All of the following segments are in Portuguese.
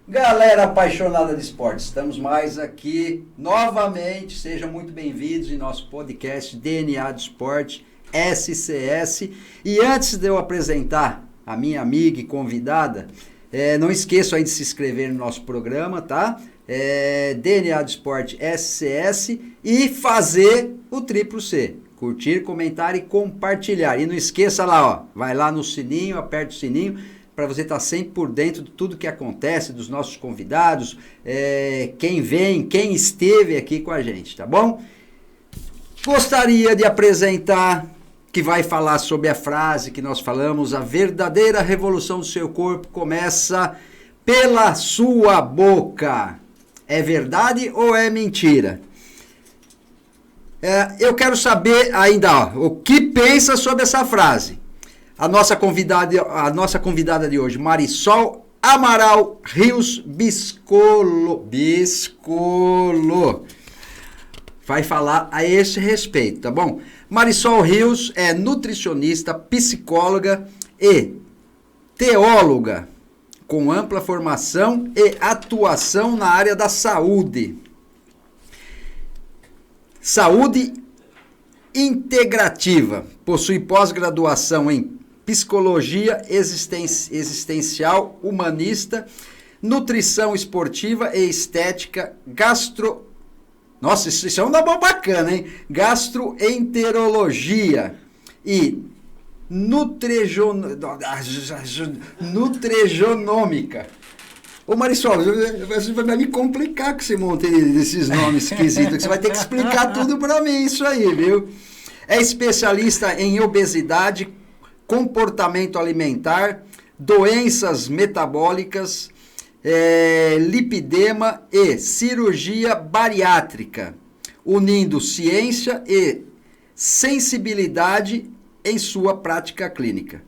Galera apaixonada de esporte, estamos mais aqui novamente, sejam muito bem-vindos em nosso podcast DNA do Esporte, SCS. E antes de eu apresentar a minha amiga e convidada, não esqueçam aí de se inscrever no nosso programa, tá? DNA do Esporte, SCS, e fazer o triplo C. Curtir, comentar e compartilhar. E não esqueça lá, ó, vai lá no sininho, aperta o sininho, para você estar sempre por dentro de tudo que acontece, dos nossos convidados, quem vem, quem esteve aqui com a gente, tá bom? Gostaria de apresentar, que vai falar sobre a frase que nós falamos, a verdadeira revolução do seu corpo começa pela sua boca. É verdade ou é mentira? Eu quero saber ainda, ó, o que pensa sobre essa frase. A nossa convidada de hoje, Marisol Amaral Rios Biscolo, vai falar a esse respeito, tá bom? Marisol Rios é nutricionista, psicóloga e teóloga, com ampla formação e atuação na área da saúde. Saúde integrativa. Possui pós-graduação em psicologia existencial humanista, nutrição esportiva e estética Nossa, isso é um nome bacana, hein? Gastroenterologia e nutrigenômica. Ô Marisol, você vai me complicar com esse monte desses nomes esquisitos, que você vai ter que explicar tudo para mim, isso aí, viu? É especialista em obesidade, comportamento alimentar, doenças metabólicas, lipidema e cirurgia bariátrica, unindo ciência e sensibilidade em sua prática clínica.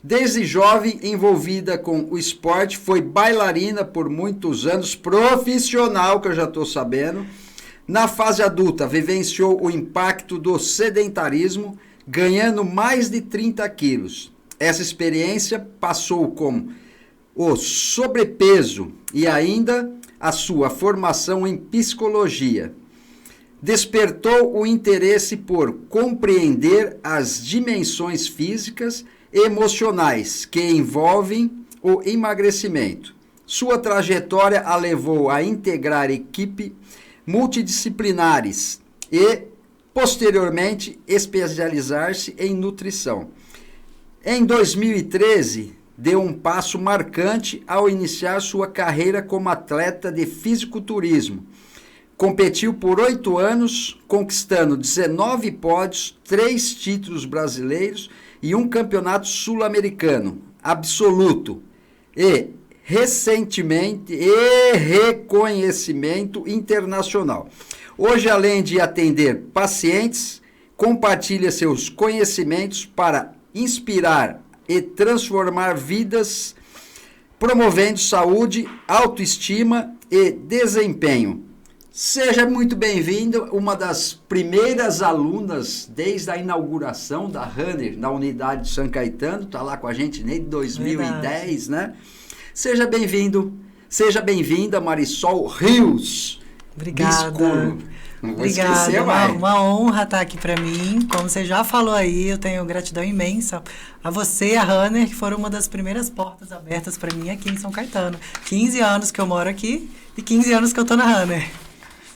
Desde jovem, envolvida com o esporte, foi bailarina por muitos anos, profissional, que eu já estou sabendo. Na fase adulta, vivenciou o impacto do sedentarismo, ganhando mais de 30 quilos. Essa experiência passou com o sobrepeso e ainda a sua formação em psicologia. Despertou o interesse por compreender as dimensões físicas e emocionais que envolvem o emagrecimento. Sua trajetória a levou a integrar equipe multidisciplinares e, posteriormente, especializar-se em nutrição. Em 2013, deu um passo marcante ao iniciar sua carreira como atleta de fisiculturismo. Competiu por 8 anos, conquistando 19 pódios, 3 títulos brasileiros e um campeonato sul-americano absoluto. E, recentemente, reconhecimento internacional. Hoje, além de atender pacientes, compartilha seus conhecimentos para inspirar e transformar vidas, promovendo saúde, autoestima e desempenho. Seja muito bem-vindo, uma das primeiras alunas desde a inauguração da Runner na unidade de São Caetano, está lá com a gente desde 2010, né? Seja bem-vindo, seja bem-vinda, Marisol Rios. Obrigada. Não vou Obrigada, esquecer, uma honra estar aqui para mim. Como você já falou aí, eu tenho gratidão imensa a você e a Runner, que foram uma das primeiras portas abertas para mim aqui em São Caetano. 15 anos que eu moro aqui e 15 anos que eu tô na Runner.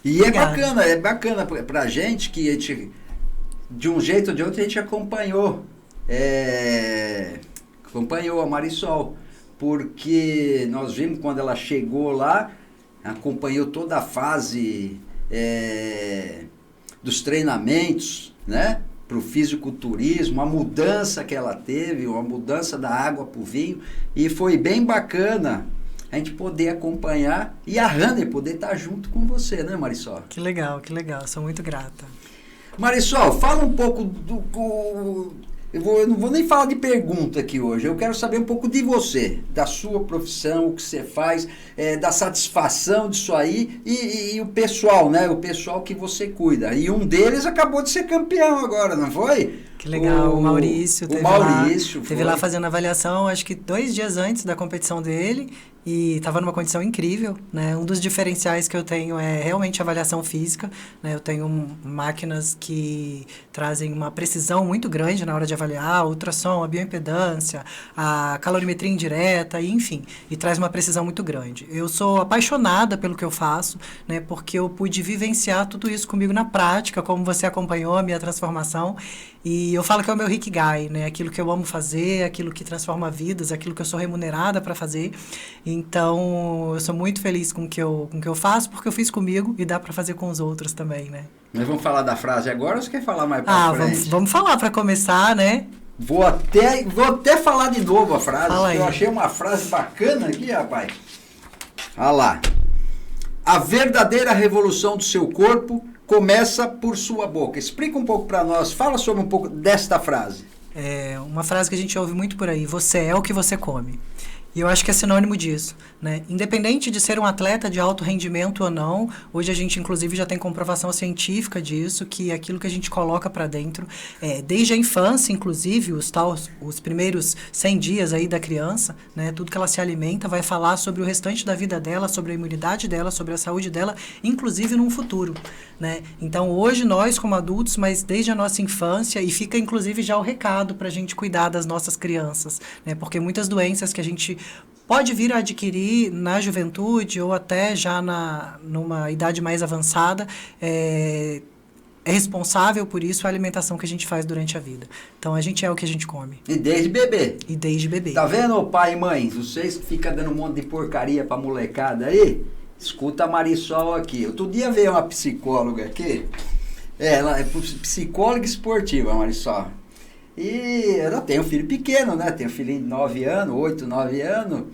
E obrigada. É bacana pra gente que a gente, de um jeito ou de outro, a gente acompanhou a Marisol, porque nós vimos quando ela chegou lá, acompanhou toda a fase dos treinamentos, né, para o fisiculturismo, a mudança que ela teve, a mudança da água para o vinho, e foi bem bacana a gente poder acompanhar e a Runner poder estar junto com você, né, Marisol? Que legal, sou muito grata. Marisol, fala um pouco eu não vou nem falar de pergunta aqui hoje, eu quero saber um pouco de você, da sua profissão, o que você faz, da satisfação disso aí e o pessoal, né? O pessoal que você cuida. E um deles acabou de ser campeão agora, não foi? Que legal, o Maurício. O Maurício teve lá fazendo avaliação, acho que 2 dias antes da competição dele, e estava numa condição incrível, né? Um dos diferenciais que eu tenho é realmente a avaliação física, né? Eu tenho máquinas que trazem uma precisão muito grande na hora de avaliar, a ultrassom, a bioimpedância, a calorimetria indireta, enfim, e traz uma precisão muito grande. Eu sou apaixonada pelo que eu faço, né? Porque eu pude vivenciar tudo isso comigo na prática, como você acompanhou a minha transformação. E eu falo que é o meu Ikigai, né? Aquilo que eu amo fazer, aquilo que transforma vidas, aquilo que eu sou remunerada para fazer. Então, eu sou muito feliz com o que eu faço, porque eu fiz comigo e dá para fazer com os outros também, né? Nós vamos falar da frase agora ou você quer falar mais para frente? Vamos falar para começar, né? Vou até falar de novo a frase, porque eu achei uma frase bacana aqui, rapaz. Olha lá. A verdadeira revolução do seu corpo começa por sua boca. Explica um pouco para nós, fala sobre um pouco desta frase. É uma frase que a gente ouve muito por aí, você é o que você come. E eu acho que é sinônimo disso, né? Independente de ser um atleta de alto rendimento ou não, hoje a gente inclusive já tem comprovação científica disso, que aquilo que a gente coloca para dentro, desde a infância, inclusive, os primeiros 100 dias aí da criança, né? Tudo que ela se alimenta vai falar sobre o restante da vida dela, sobre a imunidade dela, sobre a saúde dela, inclusive num futuro, né? Então hoje nós como adultos, mas desde a nossa infância, e fica inclusive já o recado para a gente cuidar das nossas crianças, né? Porque muitas doenças que a gente pode vir a adquirir na juventude ou até já numa idade mais avançada, é responsável por isso a alimentação que a gente faz durante a vida. Então, a gente é o que a gente come. E desde bebê. E desde bebê. Tá vendo, pai e mãe? Vocês que ficam dando um monte de porcaria pra molecada aí, escuta a Marisol aqui. Outro dia veio uma psicóloga aqui, ela é psicóloga esportiva, a Marisol. E ela tem um filho pequeno, né? Tem um filhinho de 9 anos, 8, 9 anos.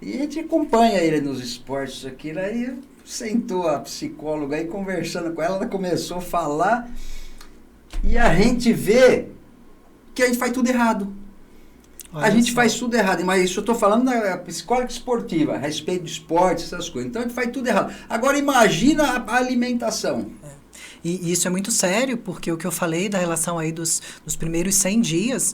E a gente acompanha ele nos esportes aqui. Aí sentou a psicóloga aí conversando com ela, ela começou a falar. E a gente vê que a gente faz tudo errado. A gente faz tudo errado. Mas isso eu estou falando da psicóloga esportiva, a respeito de esporte, essas coisas. Então a gente faz tudo errado. Agora imagina a alimentação. E isso é muito sério, porque o que eu falei da relação aí dos primeiros 100 dias,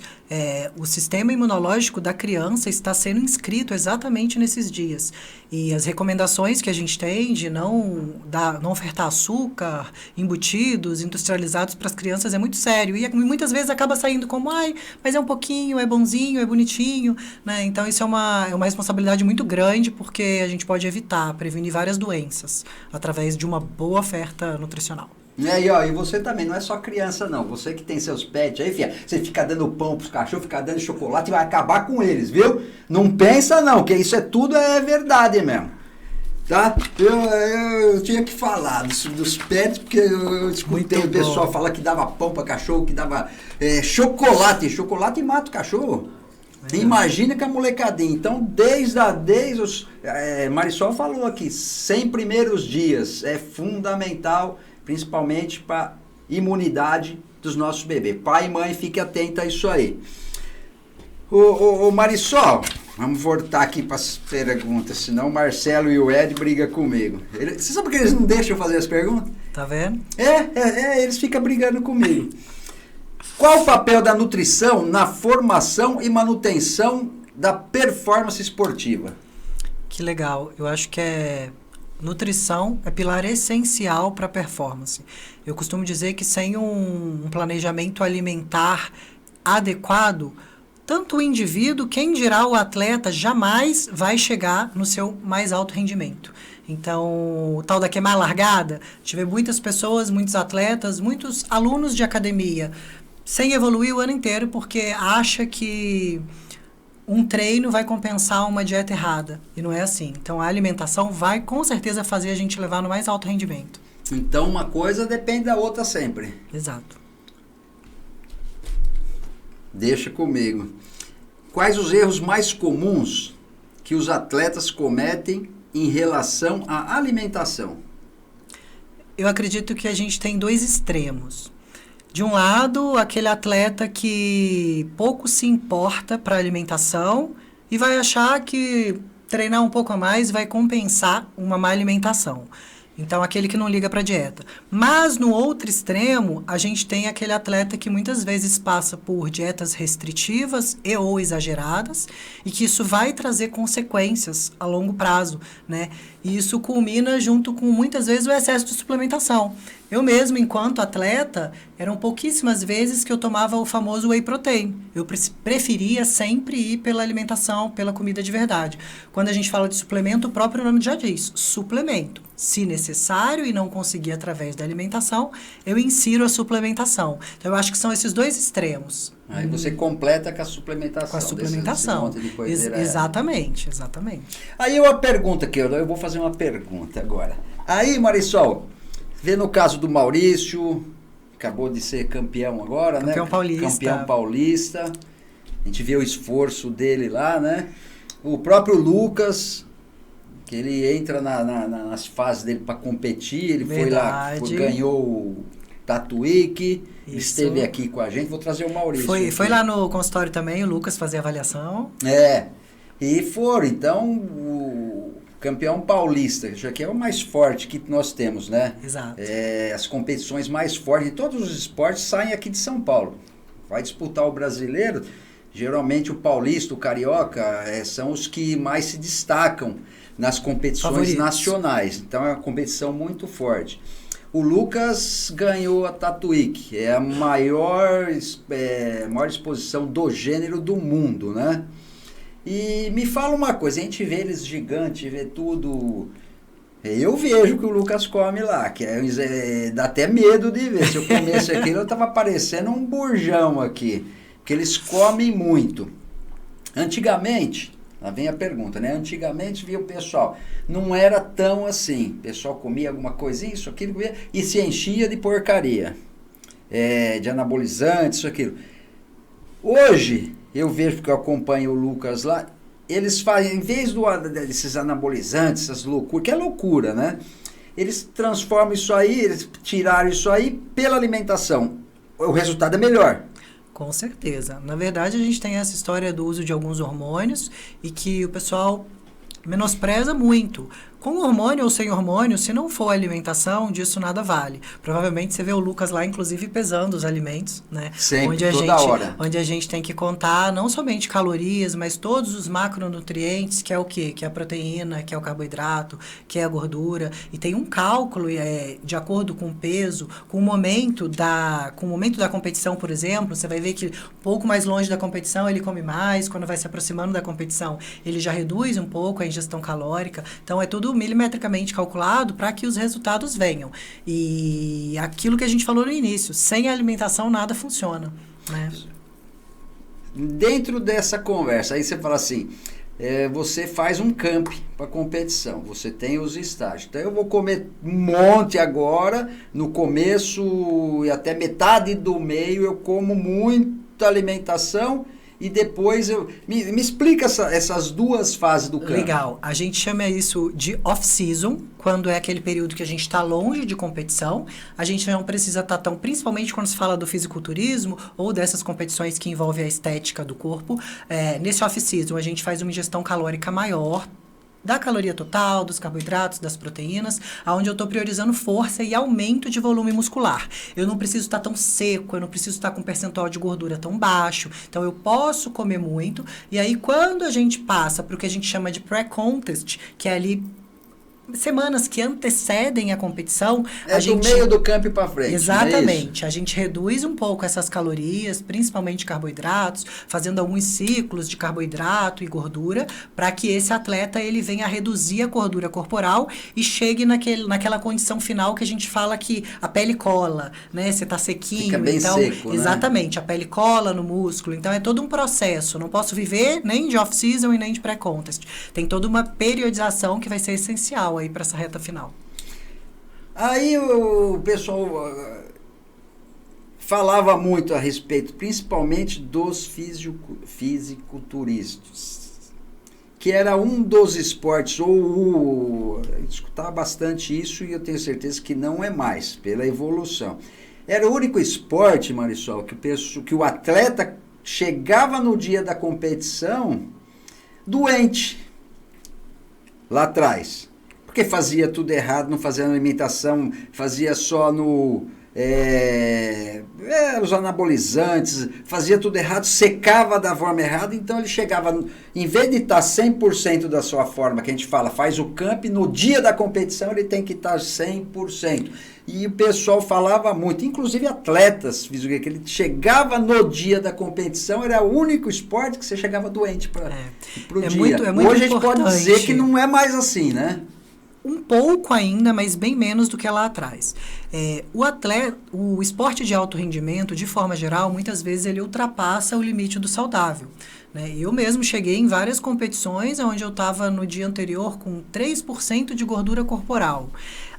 o sistema imunológico da criança está sendo inscrito exatamente nesses dias. E as recomendações que a gente tem de não ofertar açúcar, embutidos, industrializados para as crianças é muito sério. E muitas vezes acaba saindo como, mas é um pouquinho, é bonzinho, é bonitinho, né? Então isso é uma responsabilidade muito grande, porque a gente pode evitar, prevenir várias doenças através de uma boa oferta nutricional. E você também, não é só criança não, você que tem seus pets aí, filha, você fica dando pão pros cachorros, fica dando chocolate e vai acabar com eles, viu? Não pensa não, que isso tudo é verdade mesmo, tá? Eu tinha que falar dos pets, porque eu escutei o pessoal falar que dava pão pra cachorro, que dava chocolate mata o cachorro. Imagina que a molecadinha. Então, Marisol falou aqui, 100 primeiros dias é fundamental, principalmente para imunidade dos nossos bebês. Pai e mãe, fique atento a isso aí. Ô Marisol, vamos voltar aqui para as perguntas, senão o Marcelo e o Ed brigam comigo. Você sabe que eles não deixam eu fazer as perguntas? Tá vendo? Eles ficam brigando comigo. Qual o papel da nutrição na formação e manutenção da performance esportiva? Que legal. Eu acho que nutrição é pilar essencial para a performance. Eu costumo dizer que sem um planejamento alimentar adequado, tanto o indivíduo, quem dirá o atleta, jamais vai chegar no seu mais alto rendimento. Então, o tal da queimar largada, tive muitas pessoas, muitos atletas, muitos alunos de academia, sem evoluir o ano inteiro, porque acha que um treino vai compensar uma dieta errada. E não é assim. Então, a alimentação vai, com certeza, fazer a gente levar no mais alto rendimento. Então, uma coisa depende da outra sempre. Exato. Deixa comigo. Quais os erros mais comuns que os atletas cometem em relação à alimentação? Eu acredito que a gente tem dois extremos. De um lado, aquele atleta que pouco se importa para a alimentação e vai achar que treinar um pouco a mais vai compensar uma má alimentação. Então, aquele que não liga para dieta. Mas, no outro extremo, a gente tem aquele atleta que muitas vezes passa por dietas restritivas e ou exageradas, e que isso vai trazer consequências a longo prazo, né? E isso culmina junto com, muitas vezes, o excesso de suplementação. Eu mesmo, enquanto atleta, eram pouquíssimas vezes que eu tomava o famoso whey protein. Eu preferia sempre ir pela alimentação, pela comida de verdade. Quando a gente fala de suplemento, o próprio nome já diz, suplemento. Se necessário e não conseguir através da alimentação, eu insiro a suplementação. Então, eu acho que são esses dois extremos. Aí você completa com a suplementação. Com a suplementação. Desse monte de Exatamente. Aí uma pergunta que eu vou fazer uma pergunta agora. Aí, Marisol, vê no caso do Maurício, acabou de ser campeão agora, campeão né? Paulista. Campeão paulista. A gente vê o esforço dele lá, né? O próprio Lucas, que ele entra nas fases dele para competir, ele Verdade. foi lá, ganhou o Tatuíque, esteve Isso. aqui com a gente. Vou trazer o Maurício. Foi lá no consultório também, o Lucas fazer avaliação. E foram, então, o campeão paulista, já que é o mais forte que nós temos, né? Exato. As competições mais fortes de todos os esportes saem aqui de São Paulo. Vai disputar o brasileiro, geralmente o paulista, o carioca, são os que mais se destacam nas competições Favoritos. Nacionais. Então é uma competição muito forte. O Lucas ganhou a Tatuíque, é a maior exposição do gênero do mundo, né? E me fala uma coisa, a gente vê eles gigantes, vê tudo. Eu vejo que o Lucas come lá, que dá até medo de ver. Se eu comesse aquilo, eu tava parecendo um burjão aqui, porque eles comem muito. Antigamente, lá vem a pergunta, né? Antigamente via o pessoal, não era tão assim. O pessoal comia alguma coisinha, isso, aquilo, comia, e se enchia de porcaria. De anabolizante, isso, aquilo. Hoje, eu vejo, porque eu acompanho o Lucas lá, eles fazem, em vez desses anabolizantes, essas loucuras, que é loucura, né? Eles transformam isso aí, eles tiraram isso aí pela alimentação. O resultado é melhor. Com certeza. Na verdade, a gente tem essa história do uso de alguns hormônios e que o pessoal menospreza muito. Com hormônio ou sem hormônio, se não for alimentação, disso nada vale. Provavelmente você vê o Lucas lá, inclusive, pesando os alimentos, né? Sempre, toda hora. Onde a gente tem que contar não somente calorias, mas todos os macronutrientes, que é o quê? Que é a proteína, que é o carboidrato, que é a gordura. E tem um cálculo, de acordo com o peso, com o momento da competição, por exemplo, você vai ver que um pouco mais longe da competição ele come mais, quando vai se aproximando da competição ele já reduz um pouco a ingestão calórica. Então, é tudo milimetricamente calculado para que os resultados venham. E aquilo que a gente falou no início, sem alimentação nada funciona, né? Dentro dessa conversa, aí você fala assim, você faz um camp para competição, você tem os estágios. Então eu vou comer um monte agora, no começo e até metade do meio eu como muita alimentação. E depois me explica essas duas fases do campo. Legal. A gente chama isso de off-season, quando é aquele período que a gente está longe de competição. A gente não precisa estar tão, principalmente quando se fala do fisiculturismo ou dessas competições que envolvem a estética do corpo. Nesse off-season, a gente faz uma ingestão calórica maior da caloria total, dos carboidratos, das proteínas, onde eu estou priorizando força e aumento de volume muscular. Eu não preciso estar tão seco, eu não preciso estar com um percentual de gordura tão baixo, então eu posso comer muito, e aí quando a gente passa para o que a gente chama de pré-contest, que é ali semanas que antecedem a competição, a gente... do meio do campo para frente. Exatamente. A gente reduz um pouco essas calorias, principalmente carboidratos, fazendo alguns ciclos de carboidrato e gordura, para que esse atleta ele venha a reduzir a gordura corporal e chegue naquela condição final que a gente fala que a pele cola, né? Você tá sequinho. Fica bem então, seco, exatamente, né? A pele cola no músculo. Então, é todo um processo. Não posso viver nem de off-season e nem de pré-contest. Tem toda uma periodização que vai ser essencial aí para essa reta final. Aí o pessoal falava muito a respeito, principalmente dos fisiculturistas, que era um dos esportes, eu escutava bastante isso e eu tenho certeza que não é mais, pela evolução. Era o único esporte, Marisol, que o atleta chegava no dia da competição doente, lá atrás. Porque porque fazia tudo errado, não fazia alimentação, fazia só os anabolizantes, fazia tudo errado, secava da forma errada, então ele chegava, em vez de estar 100% da sua forma, que a gente fala, faz o camp, no dia da competição ele tem que estar 100%. E o pessoal falava muito, inclusive atletas, que ele chegava no dia da competição, era o único esporte que você chegava doente para o dia. Muito Hoje importante. a gente pode dizer que não é mais assim, né? Um pouco ainda, mas bem menos do que lá atrás. O esporte de alto rendimento, de forma geral, muitas vezes ele ultrapassa o limite do saudável. Né? Eu mesmo cheguei em várias competições onde eu estava no dia anterior com 3% de gordura corporal.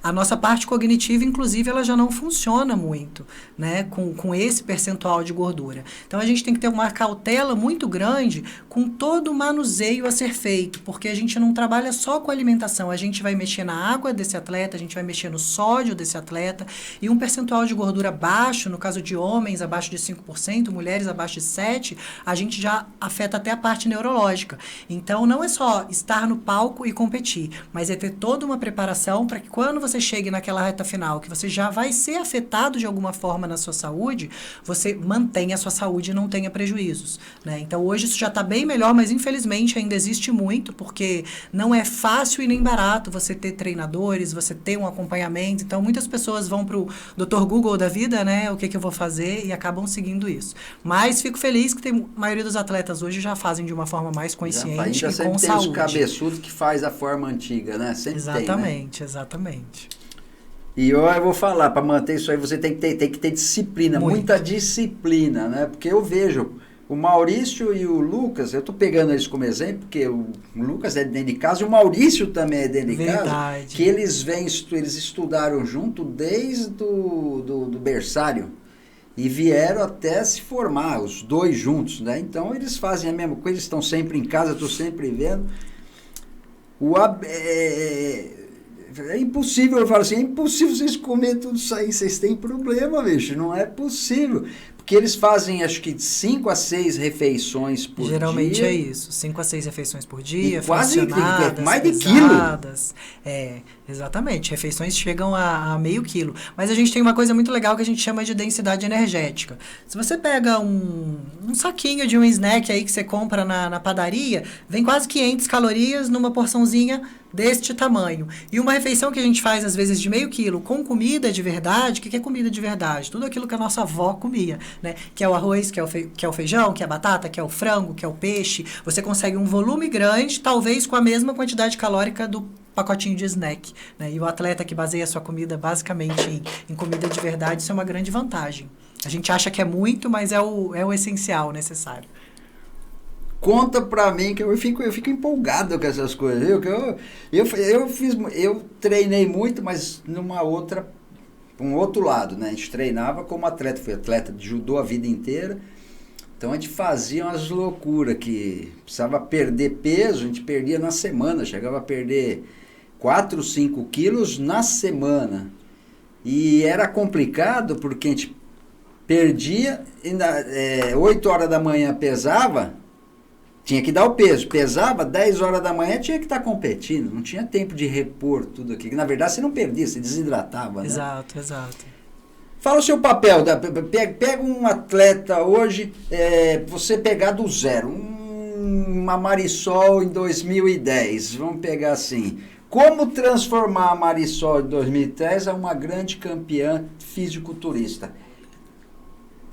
A nossa parte cognitiva, inclusive, ela já não funciona muito, né, com esse percentual de gordura. Então, a gente tem que ter uma cautela muito grande com todo o manuseio a ser feito, porque a gente não trabalha só com alimentação, a gente vai mexer na água desse atleta, a gente vai mexer no sódio desse atleta, e um percentual de gordura baixo, no caso de homens, abaixo de 5%, mulheres abaixo de 7%, a gente já afeta até a parte neurológica. Então, não é só estar no palco e competir, mas é ter toda uma preparação para que quando você chegue naquela reta final, que você já vai ser afetado de alguma forma na sua saúde, você mantenha a sua saúde e não tenha prejuízos. Né? Então, hoje isso já está bem melhor, mas infelizmente ainda existe muito, porque não é fácil e nem barato você ter treinadores, você ter um acompanhamento. Então, muitas pessoas vão para o Dr. Google da vida, né? O que eu vou fazer, e acabam seguindo isso. Mas fico feliz que a maioria dos atletas hoje já fazem de uma forma mais consciente e com saúde. Tem os cabeçudos que faz a forma antiga, né? Sempre exatamente, tem, né? Exatamente. E eu vou falar, para manter isso aí, você tem que ter disciplina, muita disciplina, né? Porque eu vejo o Maurício e o Lucas, eu estou pegando eles como exemplo, porque o Lucas é dentro de casa e o Maurício também é dentro de casa, que eles estudaram junto desde do berçário e vieram até se formar, os dois juntos, né? Então eles fazem a mesma coisa, eles estão sempre em casa, eu estou sempre vendo. É impossível, eu falo assim, é impossível vocês comerem tudo isso aí, vocês têm problema, bicho, não é possível. Porque eles fazem, acho que, 5 a 6 refeições por dia. Geralmente é isso, 5 a 6 refeições por dia, quase mais de quilo. Exatamente, refeições chegam a meio quilo. Mas a gente tem uma coisa muito legal que a gente chama de densidade energética. Se você pega um saquinho de um snack aí que você compra na padaria, vem quase 500 calorias numa porçãozinha deste tamanho. E uma refeição que a gente faz, às vezes, de meio quilo com comida de verdade. O que é comida de verdade? Tudo aquilo que a nossa avó comia, né? Que é o arroz, que é o feijão, que é a batata, que é o frango, que é o peixe. Você consegue um volume grande, talvez com a mesma quantidade calórica do pacotinho de snack. Né? E o atleta que baseia a sua comida basicamente em comida de verdade, isso é uma grande vantagem. A gente acha que é muito, mas é o essencial, necessário. Conta pra mim, que eu fico empolgado com essas coisas. Eu treinei muito, mas um outro lado, né? A gente treinava como atleta, fui atleta de judô a vida inteira. Então a gente fazia umas loucuras que precisava perder peso, a gente perdia na semana, chegava a perder 4, 5 quilos na semana. E era complicado porque a gente perdia, 8 horas da manhã pesava, tinha que dar o peso, pesava, 10 horas da manhã tinha que estar competindo, não tinha tempo de repor tudo aquilo. Na verdade, você não perdia, você desidratava, né? Exato. Fala o seu papel, pega um atleta hoje, você pegar do zero, uma Marisol em 2010, vamos pegar assim, como transformar a Marisol de 2010 a uma grande campeã fisiculturista?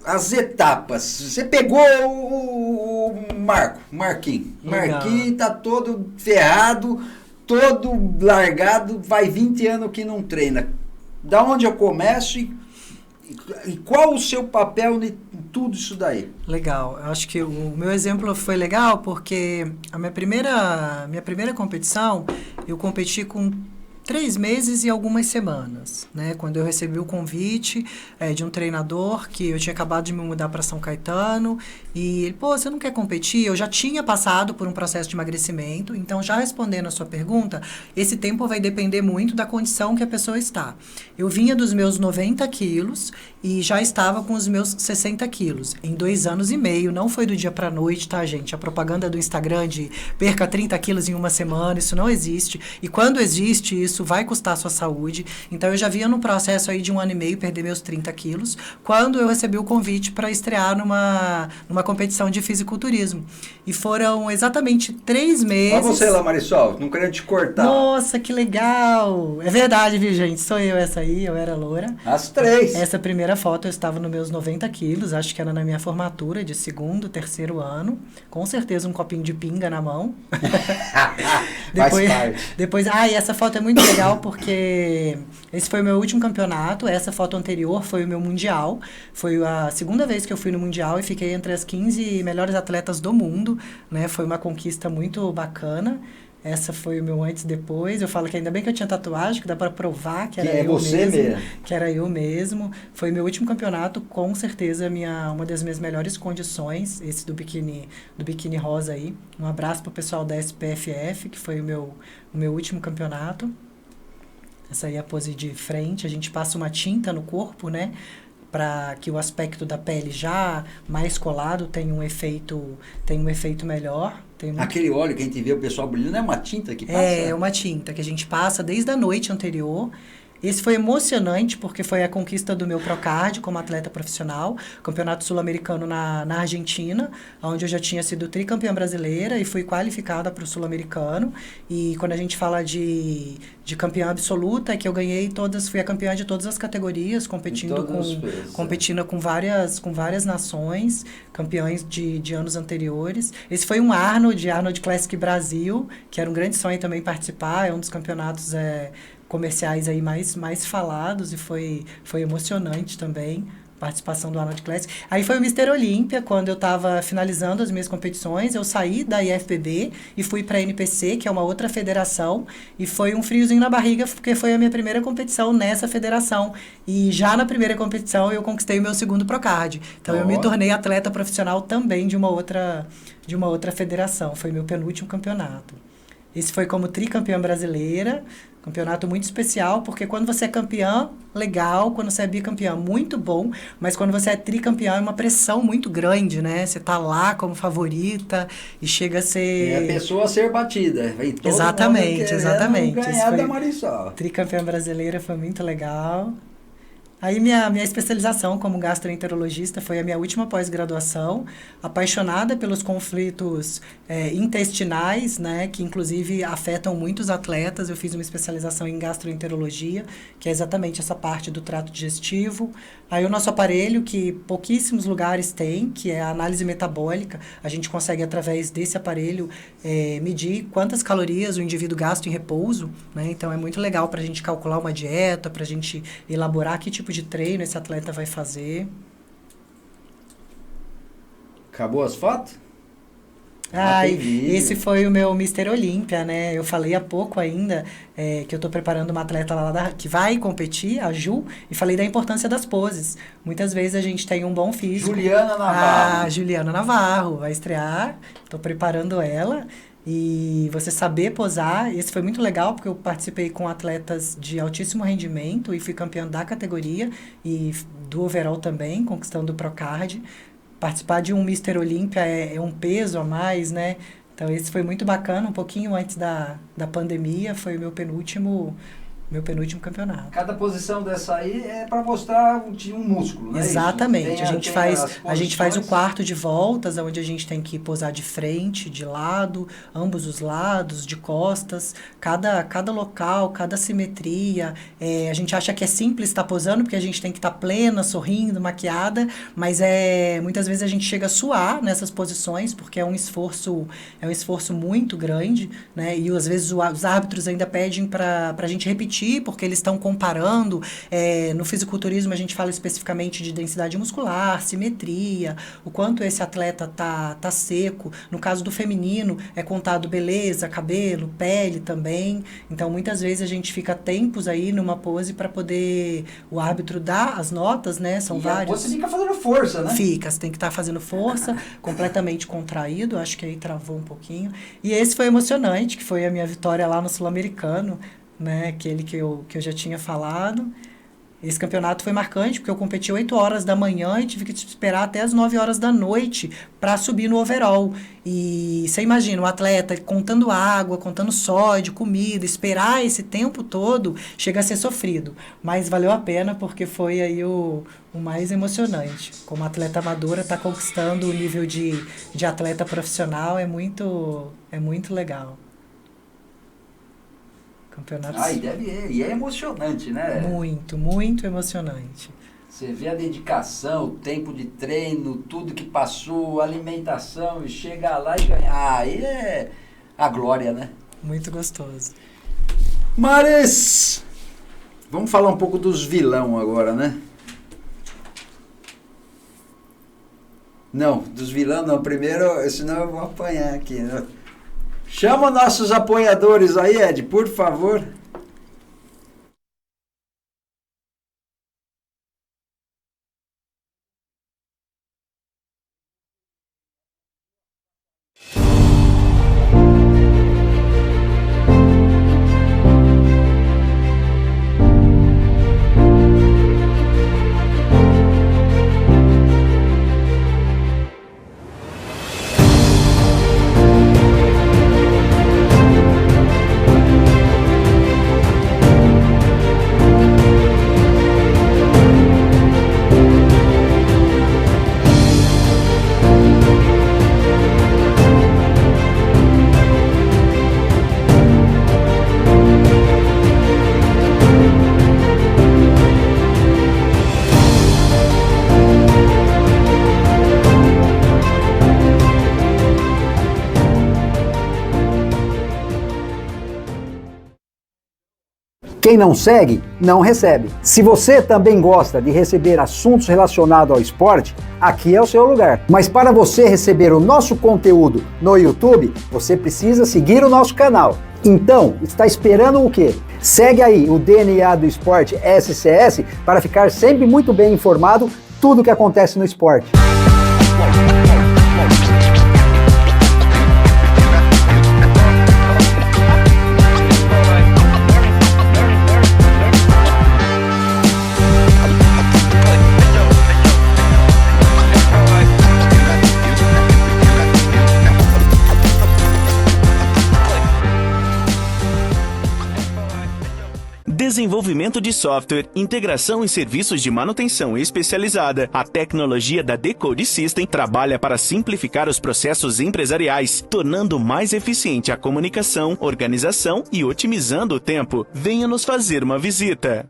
As etapas. Você pegou o Marquinhos. Marquinhos tá todo ferrado, todo largado, vai 20 anos que não treina. Da onde eu começo e qual o seu papel em tudo isso daí? Legal. Eu acho que o meu exemplo foi legal porque a minha primeira competição, eu competi com 3 meses e algumas semanas, né? Quando eu recebi o convite de um treinador, que eu tinha acabado de me mudar para São Caetano, e ele, você não quer competir? Eu já tinha passado por um processo de emagrecimento, então já respondendo a sua pergunta, esse tempo vai depender muito da condição que a pessoa está. Eu vinha dos meus 90 quilos e já estava com os meus 60 quilos, em 2 anos e meio, não foi do dia para a noite, tá, gente? A propaganda do Instagram de perca 30 quilos em uma semana, isso não existe, e quando existe isso, isso vai custar a sua saúde. Então, eu já vinha no processo aí de 1 ano e meio perder meus 30 quilos, quando eu recebi o convite para estrear numa competição de fisiculturismo. E foram exatamente 3 meses. Olha você lá, Marisol, não querendo te cortar. Nossa, que legal! É verdade, viu, gente? Sou eu essa aí, eu era loura. As 3. Essa primeira foto eu estava nos meus 90 quilos, acho que era na minha formatura de 2º, 3º ano. Com certeza um copinho de pinga na mão. Depois, e essa foto é muito legal porque esse foi o meu último campeonato, essa foto anterior foi o meu mundial. Foi a segunda vez que eu fui no mundial e fiquei entre as 15 melhores atletas do mundo, né? Foi uma conquista muito bacana. Essa foi o meu antes e depois. Eu falo que ainda bem que eu tinha tatuagem, que dá para provar que era eu você mesmo. Que era eu mesmo. Foi meu último campeonato, com certeza uma das minhas melhores condições, esse do biquíni rosa aí. Um abraço pro pessoal da SPFF, que foi o meu último campeonato. Essa aí é a pose de frente. A gente passa uma tinta no corpo, né? Para que o aspecto da pele já mais colado tenha um efeito melhor. Aquele óleo que a gente vê o pessoal brilhando é uma tinta que passa? É uma tinta que a gente passa desde a noite anterior. Esse foi emocionante porque foi a conquista do meu Procard como atleta profissional, campeonato sul-americano na Argentina, onde eu já tinha sido tricampeã brasileira e fui qualificada para o sul-americano. E quando a gente fala de campeã absoluta, é que eu fui a campeã de todas as categorias, competindo com várias nações, campeões de anos anteriores. Esse foi um Arnold Classic Brasil, que era um grande sonho também participar, é um dos campeonatos comerciais aí mais falados e foi emocionante também a participação do Arnold Classic. Aí foi o Mr. Olímpia, quando eu estava finalizando as minhas competições, eu saí da IFBB e fui para a NPC, que é uma outra federação, e foi um friozinho na barriga, porque foi a minha primeira competição nessa federação. E já na primeira competição eu conquistei o meu 2º Procard. Então eu me tornei atleta profissional também de uma outra federação. Foi meu penúltimo campeonato. Esse foi como tricampeã brasileira, campeonato muito especial, porque quando você é campeã, legal, quando você é bicampeã, muito bom, mas quando você é tricampeã é uma pressão muito grande, né? Você tá lá como favorita e chega a ser... E a pessoa a ser batida. Vem todo exatamente. Ganhar da Marisol. Tricampeã brasileira foi muito legal. Aí minha especialização como gastroenterologista foi a minha última pós-graduação, apaixonada pelos conflitos intestinais, né, que inclusive afetam muitos atletas. Eu fiz uma especialização em gastroenterologia, que é exatamente essa parte do trato digestivo. Aí o nosso aparelho, que pouquíssimos lugares têm, que é a análise metabólica, a gente consegue através desse aparelho medir quantas calorias o indivíduo gasta em repouso, né? Então é muito legal para a gente calcular uma dieta, para a gente elaborar que tipo de treino esse atleta vai fazer. Acabou as fotos? Esse foi o meu Mr. Olímpia, né? Eu falei há pouco ainda que eu estou preparando uma atleta lá que vai competir, a Ju, e falei da importância das poses. Muitas vezes a gente tem um bom físico. Juliana Navarro vai estrear, estou preparando ela. E você saber posar, esse foi muito legal, porque eu participei com atletas de altíssimo rendimento e fui campeã da categoria e do overall também, conquistando o Procard. Participar de um Mr. Olímpia é um peso a mais, né? Então, esse foi muito bacana, um pouquinho antes da pandemia, foi o meu penúltimo campeonato. Cada posição dessa aí é para mostrar um músculo, né? Exatamente. A gente faz o quarto de voltas, onde a gente tem que posar de frente, de lado, ambos os lados, de costas, cada local, cada simetria. A gente acha que é simples estar posando, porque a gente tem que estar plena, sorrindo, maquiada, mas muitas vezes a gente chega a suar nessas posições, porque é um esforço muito grande, né? E às vezes os árbitros ainda pedem para a gente repetir, porque eles estão comparando. No fisiculturismo a gente fala especificamente de densidade muscular, simetria, o quanto esse atleta tá seco. No caso do feminino é contado beleza, cabelo, pele também. Então muitas vezes a gente fica tempos aí numa pose para poder o árbitro dar as notas, né? São vários. Você fica fazendo força, né? Você tem que estar fazendo força, completamente contraído, acho que aí travou um pouquinho. E esse foi emocionante, que foi a minha vitória lá no Sul-Americano, né? Aquele que eu já tinha falado. Esse campeonato foi marcante porque eu competi 8 horas da manhã e tive que esperar até as 9 horas da noite para subir no overall. E você imagina, o atleta contando água, contando sódio, comida, esperar esse tempo todo, chega a ser sofrido. Mas valeu a pena porque foi aí o mais emocionante. Como atleta amadora, tá conquistando o nível de atleta profissional é muito legal. Campeonato. E é emocionante, né? Muito, muito emocionante. Você vê a dedicação, o tempo de treino, tudo que passou, a alimentação, e chegar lá e ganhar. Aí é a glória, né? Muito gostoso. Maris, vamos falar um pouco dos vilão agora, né? Não, dos vilão não. Primeiro, senão eu vou apanhar aqui, né? Chama nossos apoiadores aí, Ed, por favor. Quem não segue, não recebe. Se você também gosta de receber assuntos relacionados ao esporte, aqui é o seu lugar. Mas para você receber o nosso conteúdo no YouTube, você precisa seguir o nosso canal. Então, está esperando o quê? Segue aí o DNA do Esporte SCS para ficar sempre muito bem informado tudo o que acontece no esporte. Desenvolvimento de software, integração e serviços de manutenção especializada. A tecnologia da Decode System trabalha para simplificar os processos empresariais, tornando mais eficiente a comunicação, organização e otimizando o tempo. Venha nos fazer uma visita.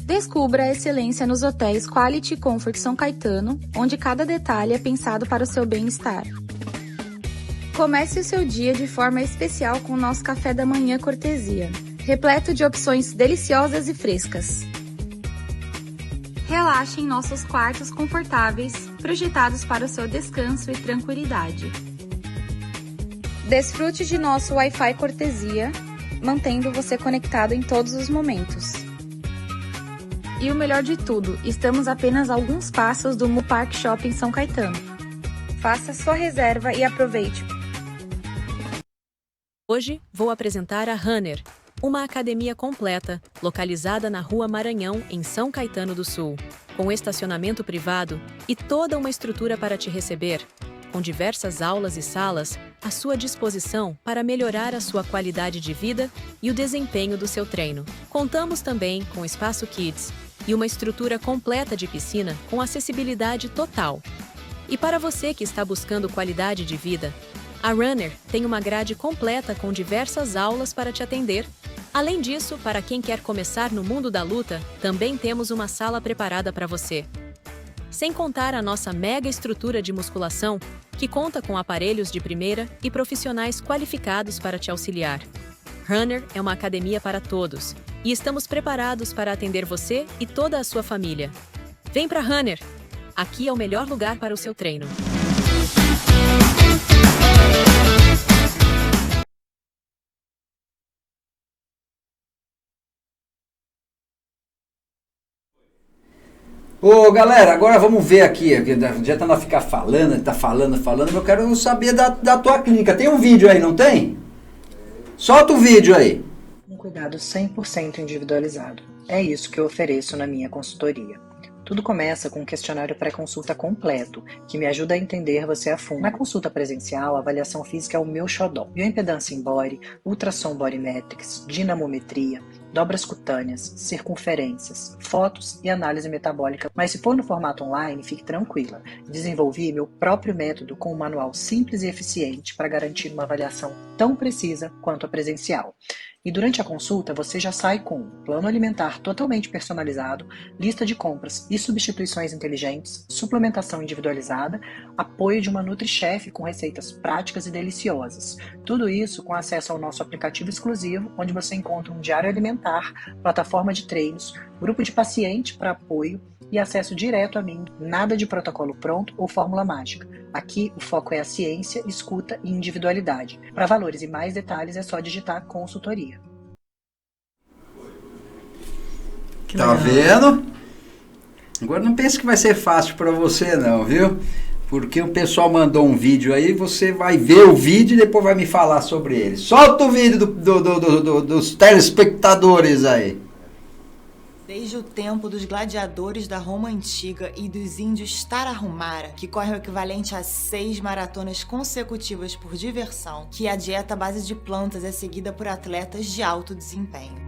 Descubra a excelência nos hotéis Quality Comfort São Caetano, onde cada detalhe é pensado para o seu bem-estar. Comece o seu dia de forma especial com o nosso café da manhã cortesia, repleto de opções deliciosas e frescas. Relaxe em nossos quartos confortáveis, projetados para o seu descanso e tranquilidade. Desfrute de nosso Wi-Fi cortesia, mantendo você conectado em todos os momentos. E o melhor de tudo, estamos apenas a alguns passos do Mupark Shopping São Caetano. Faça sua reserva e aproveite. Hoje vou apresentar a Runner, uma academia completa, localizada na Rua Maranhão, em São Caetano do Sul, com estacionamento privado e toda uma estrutura para te receber, com diversas aulas e salas à sua disposição para melhorar a sua qualidade de vida e o desempenho do seu treino. Contamos também com espaço Kids e uma estrutura completa de piscina com acessibilidade total. E para você que está buscando qualidade de vida, a Runner tem uma grade completa com diversas aulas para te atender. Além disso, para quem quer começar no mundo da luta, também temos uma sala preparada para você. Sem contar a nossa mega estrutura de musculação, que conta com aparelhos de primeira e profissionais qualificados para te auxiliar. Runner é uma academia para todos, e estamos preparados para atender você e toda a sua família. Vem para Runner! Aqui é o melhor lugar para o seu treino. Ô galera, agora vamos ver aqui, não adianta não ficar falando, mas eu quero saber da tua clínica. Tem um vídeo aí, não tem? Solta o vídeo aí. Um cuidado 100% individualizado. É isso que eu ofereço na minha consultoria. Tudo começa com um questionário pré-consulta completo, que me ajuda a entender você a fundo. Na consulta presencial, a avaliação física é o meu xodó. Bioimpedância in body, ultrassom body metrics, dinamometria, dobras cutâneas, circunferências, fotos e análise metabólica. Mas se for no formato online, fique tranquila. Desenvolvi meu próprio método com um manual simples e eficiente para garantir uma avaliação tão precisa quanto a presencial. E durante a consulta, você já sai com um plano alimentar totalmente personalizado, lista de compras e substituições inteligentes, suplementação individualizada, apoio de uma NutriChef com receitas práticas e deliciosas. Tudo isso com acesso ao nosso aplicativo exclusivo, onde você encontra um diário alimentar, plataforma de treinos, grupo de paciente para apoio e acesso direto a mim. Nada de protocolo pronto ou fórmula mágica. Aqui o foco é a ciência, escuta e individualidade. Para valores e mais detalhes é só digitar consultoria. Tá vendo? Agora não pense que vai ser fácil para você não, viu? Porque o pessoal mandou um vídeo aí, você vai ver o vídeo e depois vai me falar sobre ele. Solta o vídeo dos telespectadores aí. Desde o tempo dos gladiadores da Roma Antiga e dos índios Tarahumara, que correm o equivalente a 6 maratonas consecutivas por diversão, que a dieta à base de plantas é seguida por atletas de alto desempenho.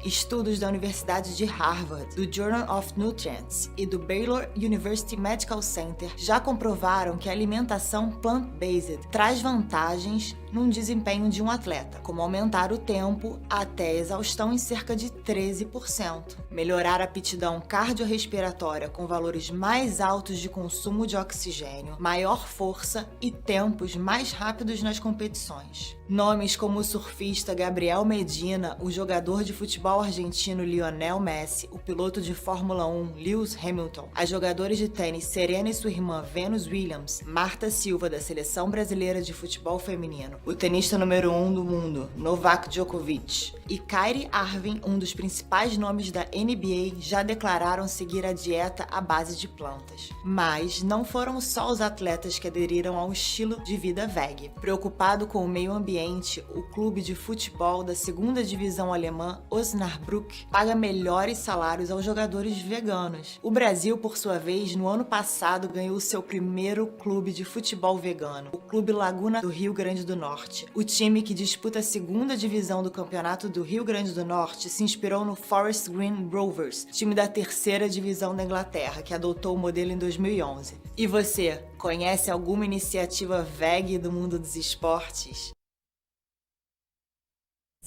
Estudos da Universidade de Harvard, do Journal of Nutrients e do Baylor University Medical Center já comprovaram que a alimentação plant-based traz vantagens num desempenho de um atleta, como aumentar o tempo até a exaustão em cerca de 13%, melhorar a aptidão cardiorrespiratória com valores mais altos de consumo de oxigênio, maior força e tempos mais rápidos nas competições. Nomes como o surfista Gabriel Medina, o jogador de futebol argentino Lionel Messi, o piloto de Fórmula 1 Lewis Hamilton, as jogadoras de tênis Serena e sua irmã Venus Williams, Marta Silva da Seleção Brasileira de Futebol Feminino, o tenista número 1 do mundo, Novak Djokovic, e Kyrie Irving, um dos principais nomes da NBA, já declararam seguir a dieta à base de plantas. Mas não foram só os atletas que aderiram ao estilo de vida veg. Preocupado com o meio ambiente, o clube de futebol da 2ª divisão alemã, Osnabrück, paga melhores salários aos jogadores veganos. O Brasil, por sua vez, no ano passado ganhou seu primeiro clube de futebol vegano, o Clube Laguna do Rio Grande do Norte. O time que disputa a 2ª divisão do Campeonato do Rio Grande do Norte se inspirou no Forest Green Rovers, time da 3ª divisão da Inglaterra, que adotou o modelo em 2011. E você, conhece alguma iniciativa veg do mundo dos esportes?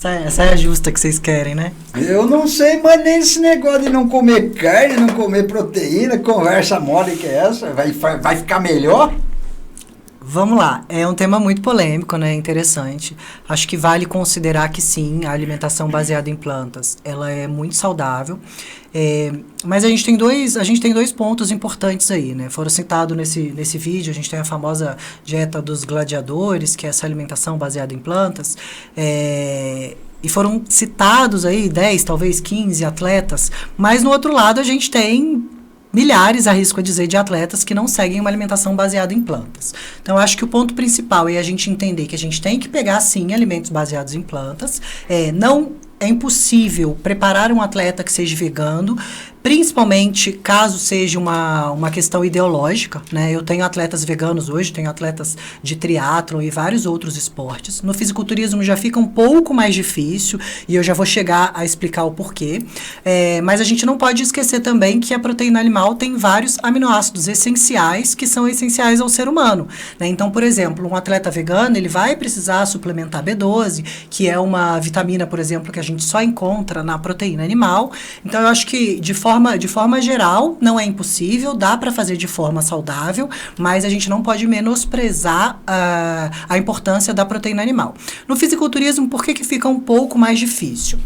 Essa é a justa que vocês querem, né? Eu não sei mais nem esse negócio de não comer carne, não comer proteína, conversa mole que é essa? Vai ficar melhor? Vamos lá, é um tema muito polêmico, né? Interessante. Acho que vale considerar que sim, a alimentação baseada em plantas, ela é muito saudável. Mas a gente tem dois pontos importantes aí, né? Foram citados nesse vídeo, a gente tem a famosa dieta dos gladiadores, que é essa alimentação baseada em plantas. E foram citados aí 10, talvez 15 atletas, mas no outro lado a gente tem milhares, arrisco a dizer, de atletas que não seguem uma alimentação baseada em plantas. Então, eu acho que o ponto principal é a gente entender que a gente tem que pegar, sim, alimentos baseados em plantas. Não é impossível preparar um atleta que seja vegano, principalmente caso seja uma questão ideológica, né? Eu tenho atletas veganos hoje, tenho atletas de triatlon e vários outros esportes. No fisiculturismo já fica um pouco mais difícil e eu já vou chegar a explicar o porquê. Mas a gente não pode esquecer também que a proteína animal tem vários aminoácidos essenciais que são essenciais ao ser humano, né? Então, por exemplo, um atleta vegano, ele vai precisar suplementar B12, que é uma vitamina, por exemplo, que a gente só encontra na proteína animal. Então, eu acho que de forma geral, não é impossível, dá para fazer de forma saudável, mas a gente não pode menosprezar a importância da proteína animal. No fisiculturismo, por que fica um pouco mais difícil?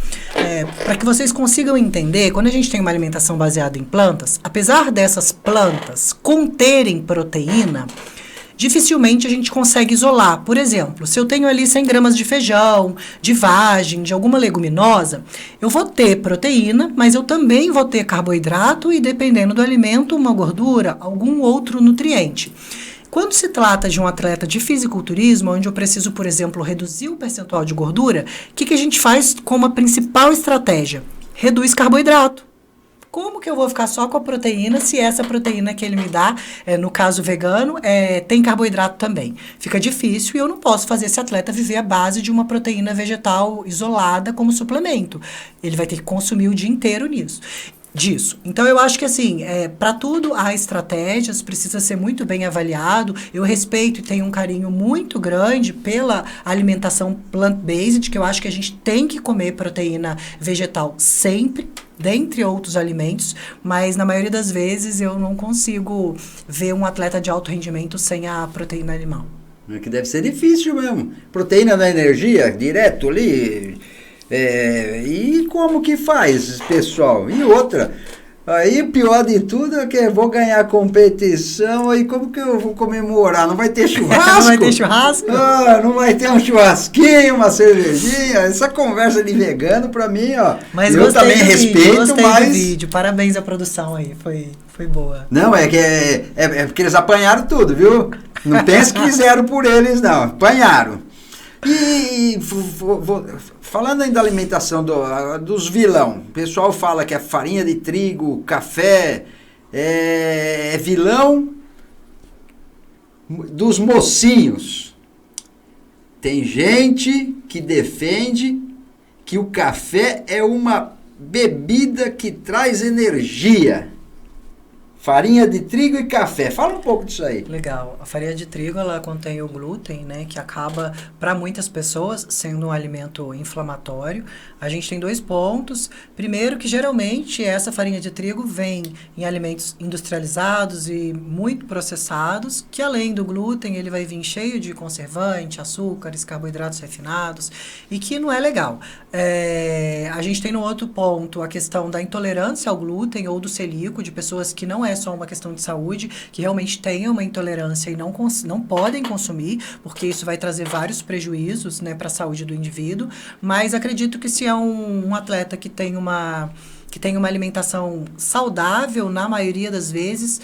Para que vocês consigam entender, quando a gente tem uma alimentação baseada em plantas, apesar dessas plantas conterem proteína, dificilmente a gente consegue isolar. Por exemplo, se eu tenho ali 100 gramas de feijão, de vagem, de alguma leguminosa, eu vou ter proteína, mas eu também vou ter carboidrato e, dependendo do alimento, uma gordura, algum outro nutriente. Quando se trata de um atleta de fisiculturismo, onde eu preciso, por exemplo, reduzir o percentual de gordura, o que a gente faz como a principal estratégia? Reduz carboidrato. Como que eu vou ficar só com a proteína se essa proteína que ele me dá, no caso vegano, tem carboidrato também? Fica difícil e eu não posso fazer esse atleta viver à base de uma proteína vegetal isolada como suplemento. Ele vai ter que consumir o dia inteiro disso. Então, eu acho que, assim, para tudo há estratégias, precisa ser muito bem avaliado. Eu respeito e tenho um carinho muito grande pela alimentação plant-based, que eu acho que a gente tem que comer proteína vegetal sempre, dentre outros alimentos, mas na maioria das vezes eu não consigo ver um atleta de alto rendimento sem a proteína animal. É que deve ser difícil mesmo. Proteína da energia, direto ali... e como que faz, pessoal? E outra, aí o pior de tudo é que eu vou ganhar competição, aí como que eu vou comemorar? Não vai ter churrasco? Não vai ter churrasco? Não vai ter um churrasquinho, uma cervejinha, essa conversa de vegano pra mim, ó, mas eu também respeito, gostei mas... do vídeo, parabéns à produção aí, foi boa. Não, é porque eles apanharam tudo, viu? Não pense que fizeram por eles, não, apanharam. E falando ainda da alimentação dos vilão, o pessoal fala que a farinha de trigo, café, é vilão dos mocinhos. Tem gente que defende que o café é uma bebida que traz energia. Farinha de trigo e café. Fala um pouco disso aí. Legal. A farinha de trigo, ela contém o glúten, né? Que acaba, para muitas pessoas, sendo um alimento inflamatório. A gente tem 2 pontos. Primeiro, que geralmente essa farinha de trigo vem em alimentos industrializados e muito processados, que além do glúten, ele vai vir cheio de conservante, açúcares, carboidratos refinados, e que não é legal. A gente tem no outro ponto a questão da intolerância ao glúten ou do celíaco, de pessoas que não é só uma questão de saúde, que realmente têm uma intolerância e não podem consumir, porque isso vai trazer vários prejuízos, né, para a saúde do indivíduo. Mas acredito que se é um atleta que tem uma alimentação saudável, na maioria das vezes,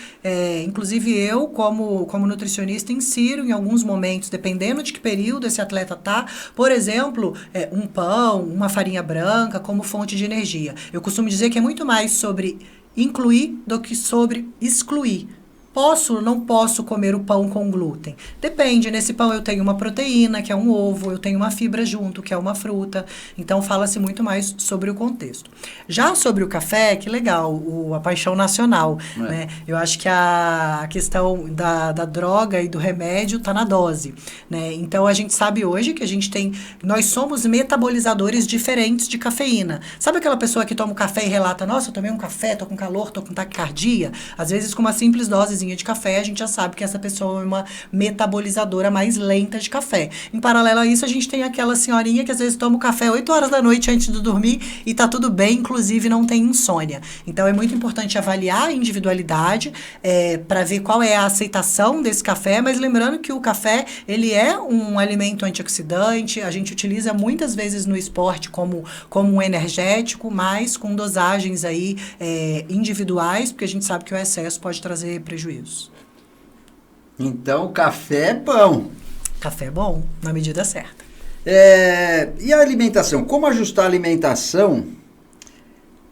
inclusive eu, como nutricionista, insiro em alguns momentos, dependendo de que período esse atleta tá, por exemplo, um pão, uma farinha branca, como fonte de energia. Eu costumo dizer que é muito mais sobre incluir do que sobre excluir. Posso ou não posso comer o pão com glúten? Depende, nesse pão eu tenho uma proteína, que é um ovo, eu tenho uma fibra junto, que é uma fruta. Então, fala-se muito mais sobre o contexto. Já sobre o café, que legal, a paixão nacional. Né? Eu acho que a questão da droga e do remédio está na dose. Né? Então, a gente sabe hoje que nós somos metabolizadores diferentes de cafeína. Sabe aquela pessoa que toma um café e relata, nossa, eu tomei um café, tô com calor, tô com taquicardia? Às vezes, com uma simples dosezinha de café, a gente já sabe que essa pessoa é uma metabolizadora mais lenta de café. Em paralelo a isso, a gente tem aquela senhorinha que às vezes toma o café 8 horas da noite antes de dormir e tá tudo bem, inclusive não tem insônia. Então, é muito importante avaliar a individualidade para ver qual é a aceitação desse café, mas lembrando que o café, ele é um alimento antioxidante, a gente utiliza muitas vezes no esporte como um energético, mas com dosagens aí individuais, porque a gente sabe que o excesso pode trazer prejuízo. Então, café é pão. Café é bom, na medida certa. E a alimentação? Como ajustar a alimentação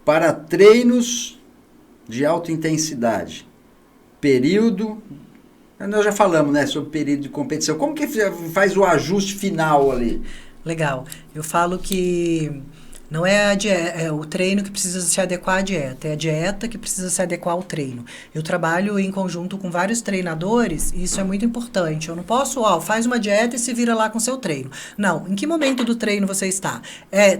para treinos de alta intensidade? Período... Nós já falamos, né, sobre período de competição. Como que faz o ajuste final ali? Legal. Eu falo que... Não é o treino que precisa se adequar à dieta, é a dieta que precisa se adequar ao treino. Eu trabalho em conjunto com vários treinadores e isso é muito importante. Eu não posso, faz uma dieta e se vira lá com seu treino. Não, em que momento do treino você está?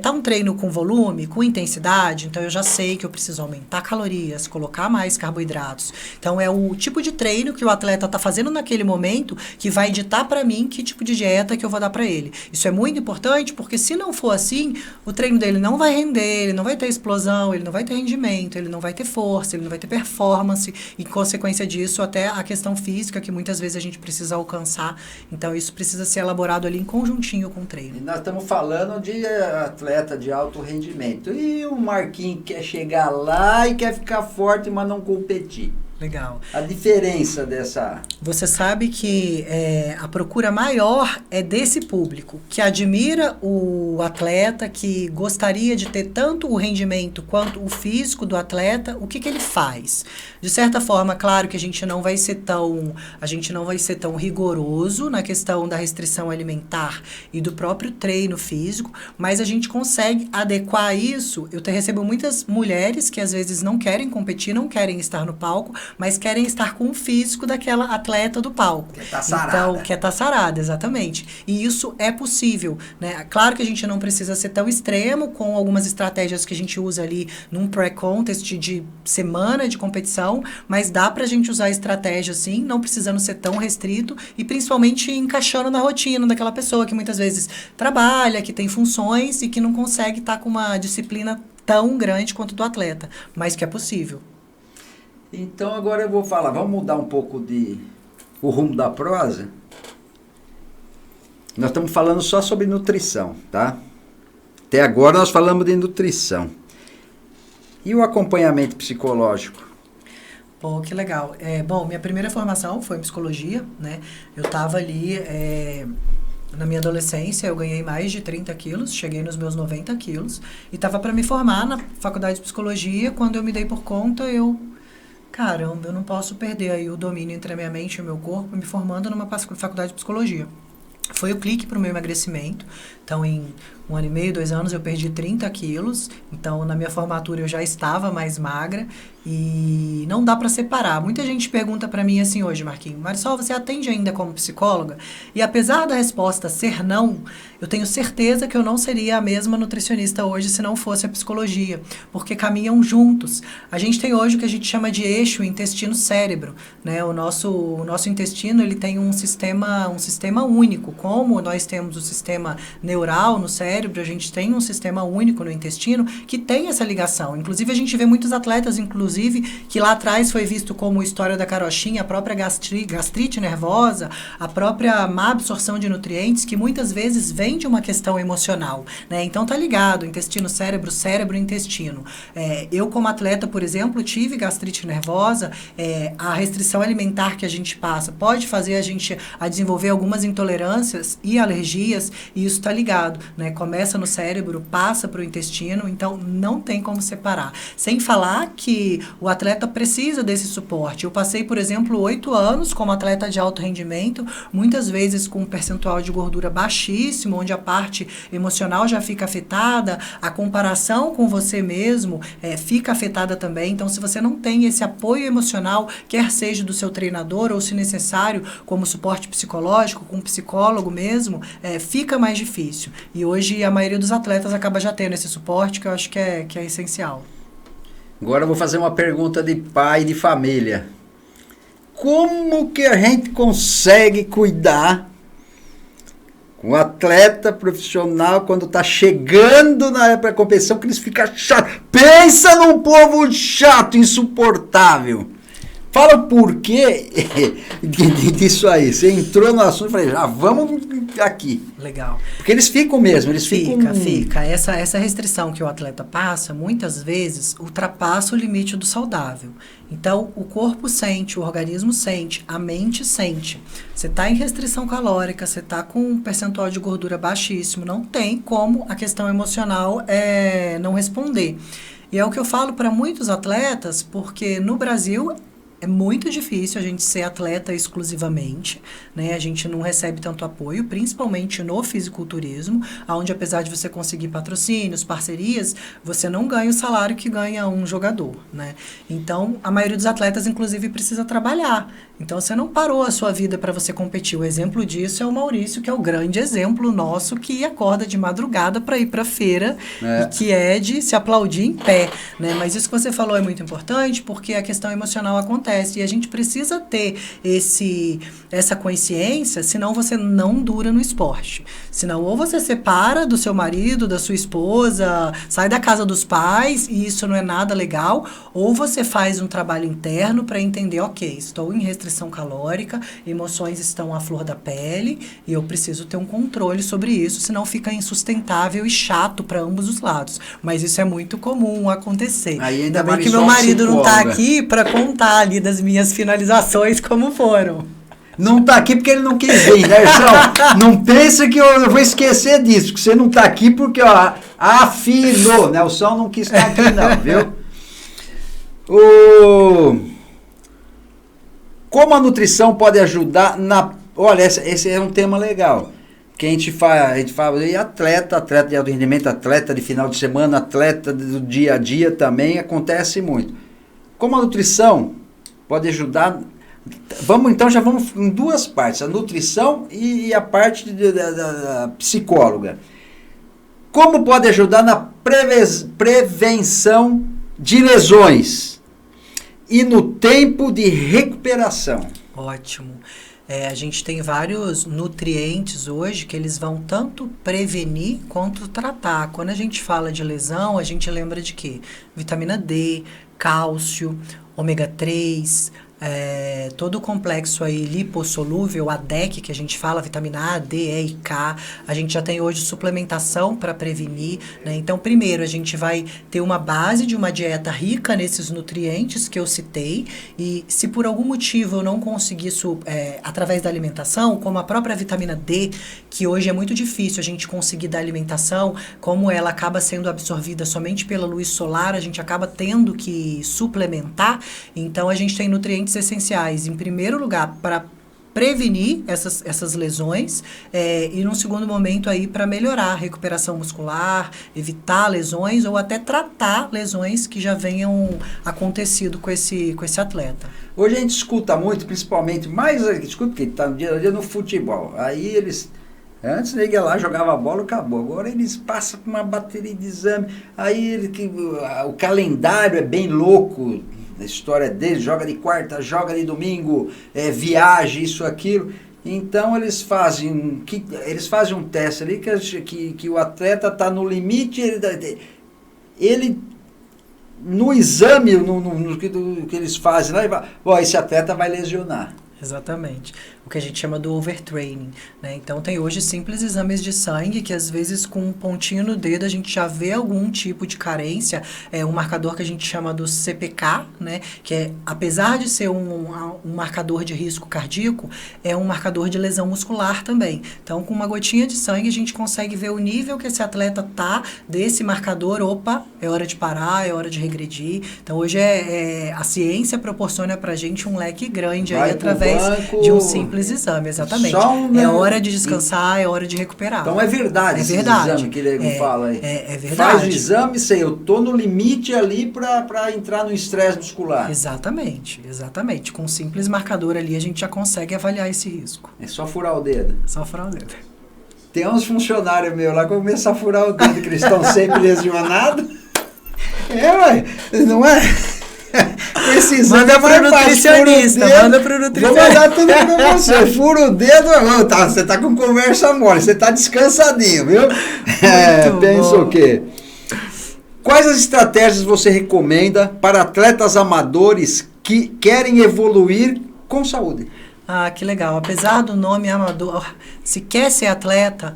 Tá um treino com volume, com intensidade, então eu já sei que eu preciso aumentar calorias, colocar mais carboidratos. Então é o tipo de treino que o atleta está fazendo naquele momento que vai ditar para mim que tipo de dieta que eu vou dar para ele. Isso é muito importante porque se não for assim, o treino dele não vai render, ele não vai ter explosão, ele não vai ter rendimento, ele não vai ter força, ele não vai ter performance e, consequência disso, até a questão física que muitas vezes a gente precisa alcançar. Então, isso precisa ser elaborado ali em conjuntinho com o treino. E nós estamos falando de atleta de alto rendimento. E o Marquinhos quer chegar lá e quer ficar forte, mas não competir. Legal. A diferença dessa... Você sabe que a procura maior é desse público, que admira o atleta, que gostaria de ter tanto o rendimento quanto o físico do atleta. O que ele faz? De certa forma, claro que a gente não vai ser tão rigoroso na questão da restrição alimentar e do próprio treino físico, mas a gente consegue adequar isso. Eu recebo muitas mulheres que às vezes não querem competir, não querem estar no palco, mas querem estar com o físico daquela atleta do palco. Quer tá sarada. Então, quer estar sarada, exatamente. E isso é possível, né? Claro que a gente não precisa ser tão extremo com algumas estratégias que a gente usa ali num pré-contest de semana de competição, mas dá pra gente usar estratégia assim, não precisando ser tão restrito e principalmente encaixando na rotina daquela pessoa que muitas vezes trabalha, que tem funções e que não consegue estar com uma disciplina tão grande quanto do atleta, mas que é possível. Então agora eu vou falar, vamos mudar um pouco o rumo da prosa. Nós estamos falando só sobre nutrição, tá? Até agora nós falamos de nutrição. E o acompanhamento psicológico? Pô, que legal. Bom, minha primeira formação foi em psicologia, né? Eu estava ali... Na minha adolescência, eu ganhei mais de 30 quilos, cheguei nos meus 90 quilos, e estava para me formar na faculdade de psicologia. Quando eu me dei por conta, caramba, eu não posso perder aí o domínio entre a minha mente e o meu corpo, me formando numa faculdade de psicologia. Foi o clique para o meu emagrecimento. Então, em 1 ano e meio, 2 anos, eu perdi 30 quilos. Então, na minha formatura, eu já estava mais magra. E não dá para separar. Muita gente pergunta para mim assim hoje, Marquinhos, Marisol, você atende ainda como psicóloga? E apesar da resposta ser não, eu tenho certeza que eu não seria a mesma nutricionista hoje se não fosse a psicologia, porque caminham juntos. A gente tem hoje o que a gente chama de eixo intestino-cérebro, né? O nosso intestino, ele tem um sistema único. Como nós temos o sistema neural no cérebro, a gente tem um sistema único no intestino que tem essa ligação. Inclusive, a gente vê muitos atletas, que lá atrás foi visto como história da carochinha, a própria gastrite nervosa, a própria má absorção de nutrientes, que muitas vezes vem de uma questão emocional, né? Então tá ligado, intestino-cérebro, cérebro-intestino. Eu como atleta, por exemplo, tive gastrite nervosa, a restrição alimentar que a gente passa pode fazer a gente desenvolver algumas intolerâncias e alergias, e isso tá ligado, né? Começa no cérebro, passa para o intestino, então não tem como separar. Sem falar que o atleta precisa desse suporte. Eu passei, por exemplo, 8 anos como atleta de alto rendimento, muitas vezes com um percentual de gordura baixíssimo, onde a parte emocional já fica afetada, a comparação com você mesmo fica afetada também. Então, se você não tem esse apoio emocional, quer seja do seu treinador ou, se necessário, como suporte psicológico, com um psicólogo mesmo, fica mais difícil. E hoje a maioria dos atletas acaba já tendo esse suporte, que eu acho que é essencial. Agora eu vou fazer uma pergunta de pai de família. Como que a gente consegue cuidar com o atleta profissional quando está chegando na época da competição, que eles ficam chatos? Pensa num povo chato, insuportável. Fala o porquê disso aí. Você entrou no assunto e falei, já vamos aqui. Legal. Porque eles ficam mesmo, Fica. Essa restrição que o atleta passa, muitas vezes, ultrapassa o limite do saudável. Então, o corpo sente, o organismo sente, a mente sente. Você está em restrição calórica, você está com um percentual de gordura baixíssimo, não tem como a questão emocional não responder. E é o que eu falo para muitos atletas, porque no Brasil é muito difícil a gente ser atleta exclusivamente, né? A gente não recebe tanto apoio, principalmente no fisiculturismo, onde apesar de você conseguir patrocínios, parcerias, você não ganha o salário que ganha um jogador, né? Então, a maioria dos atletas, inclusive, precisa trabalhar. Então, você não parou a sua vida para você competir. O exemplo disso é o Maurício, que é o grande exemplo nosso, que acorda de madrugada para ir para a feira, e que é de se aplaudir em pé, né? Mas isso que você falou é muito importante, porque a questão emocional acontece, e a gente precisa ter essa consciência, senão você não dura no esporte. Senão, ou você separa do seu marido, da sua esposa, sai da casa dos pais, e isso não é nada legal, ou você faz um trabalho interno para entender, ok, estou em restrição restrição calórica, emoções estão à flor da pele e eu preciso ter um controle sobre isso, senão fica insustentável e chato para ambos os lados. Mas isso é muito comum acontecer. Ainda bem que meu marido não está aqui para contar ali das minhas finalizações como foram. Não tá aqui porque ele não quis vir, né, Nelson? Não pensa que eu vou esquecer disso, que você não tá aqui porque, ó, afinou. Nelson não quis estar aqui não, viu? Como a nutrição pode ajudar na... Olha, esse é um tema legal. Que a gente fala e atleta de alto rendimento, atleta de final de semana, atleta do dia a dia também, acontece muito. Como a nutrição pode ajudar... já vamos em duas partes, a nutrição e a parte da psicóloga. Como pode ajudar na prevenção de lesões e no tempo de recuperação? Ótimo. A gente tem vários nutrientes hoje que eles vão tanto prevenir quanto tratar. Quando a gente fala de lesão, a gente lembra de quê? Vitamina D, cálcio, ômega 3, todo o complexo aí lipossolúvel, a DEC, que a gente fala, vitamina A, D, E e K. A gente já tem hoje suplementação para prevenir, né? Então, primeiro, a gente vai ter uma base de uma dieta rica nesses nutrientes que eu citei, e se por algum motivo eu não conseguir isso através da alimentação, como a própria vitamina D, que hoje é muito difícil a gente conseguir da alimentação, como ela acaba sendo absorvida somente pela luz solar, a gente acaba tendo que suplementar. Então, a gente tem nutrientes essenciais, em primeiro lugar, para prevenir essas lesões e, num segundo momento, aí para melhorar a recuperação muscular, evitar lesões ou até tratar lesões que já venham acontecido com esse atleta. Hoje a gente escuta muito, principalmente, mais escuta porque está no dia a dia no futebol. Aí eles... Antes ele ia lá, jogava a bola, acabou. Agora eles passam com uma bateria de exame. Aí o calendário é bem louco. A história deles, joga de quarta, joga de domingo, viagem, isso, aquilo. Então eles fazem um teste ali que o atleta está no limite, ele no exame, no que eles fazem lá, esse atleta vai lesionar. Exatamente. O que a gente chama do overtraining, né? Então, tem hoje simples exames de sangue que, às vezes, com um pontinho no dedo, a gente já vê algum tipo de carência. Um marcador que a gente chama do CPK, né? Que apesar de ser um marcador de risco cardíaco, é um marcador de lesão muscular também. Então, com uma gotinha de sangue, a gente consegue ver o nível que esse atleta tá desse marcador. Opa, é hora de parar, é hora de regredir. Então, hoje a ciência proporciona pra gente um leque grande aí através de um simples exame, exatamente. É hora de descansar, é hora de recuperar. Então é verdade esse exame que ele fala aí. É verdade. Faz o exame, eu tô no limite ali para entrar no estresse muscular. Exatamente. Com um simples marcador ali a gente já consegue avaliar esse risco. É só furar o dedo. Só furar o dedo. Tem uns funcionários meus lá que começam a furar o dedo, que eles estão sempre lesionados. Não é? Esse exame manda pro nutricionista, Vou mandar tudo pra você. Fura o dedo, você tá com conversa mole, você tá descansadinho, viu? Pensa o quê? Quais as estratégias você recomenda para atletas amadores que querem evoluir com saúde? Ah, que legal. Apesar do nome amador, se quer ser atleta,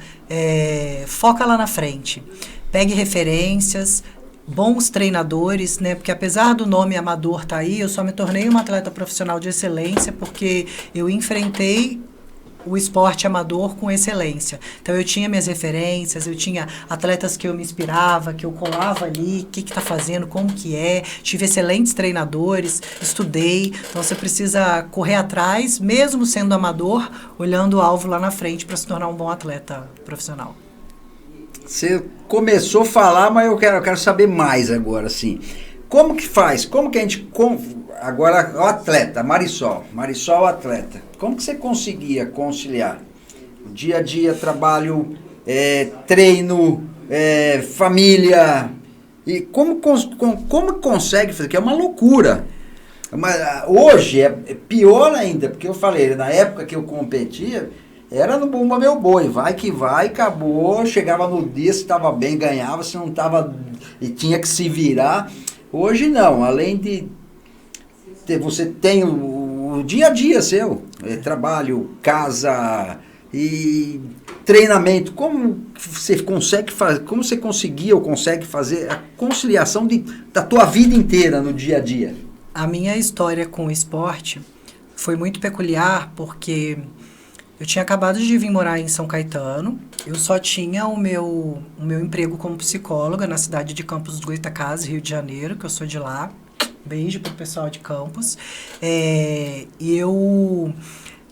foca lá na frente. Pegue referências, bons treinadores, né? Porque apesar do nome amador tá aí, eu só me tornei uma atleta profissional de excelência porque eu enfrentei o esporte amador com excelência. Então eu tinha minhas referências, eu tinha atletas que eu me inspirava, que eu colava ali, o que tá fazendo, como que é, tive excelentes treinadores, estudei. Então você precisa correr atrás, mesmo sendo amador, olhando o alvo lá na frente para se tornar um bom atleta profissional. Você começou a falar, mas eu quero saber mais agora, assim. Como que faz? Como que a gente... Agora, o atleta, Marisol atleta. Como que você conseguia conciliar o dia a dia, trabalho, treino, família? E como consegue fazer? Que é uma loucura. Mas hoje é pior ainda, porque eu falei, na época que eu competia... Era no Bumba Meu Boi, vai que vai, acabou, chegava no dia, se estava bem, ganhava, se não estava, e tinha que se virar. Hoje não, além de você tem o o dia a dia seu, trabalho, casa e treinamento, como você consegue fazer, como você conseguia ou consegue fazer a conciliação da tua vida inteira no dia a dia? A minha história com o esporte foi muito peculiar, porque eu tinha acabado de vir morar em São Caetano, eu só tinha o meu emprego como psicóloga na cidade de Campos dos Goytacazes, Rio de Janeiro, que eu sou de lá. Beijo pro pessoal de Campos. E eu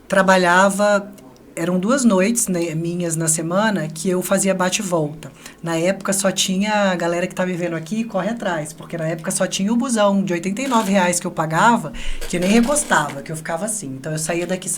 trabalhava... Eram 2 noites, né, minhas na semana que eu fazia bate e volta. Na época só tinha, a galera que tá me vendo aqui, corre atrás, porque na época só tinha o busão de R$89 que eu pagava, que eu nem recostava, que eu ficava assim. Então eu saía daqui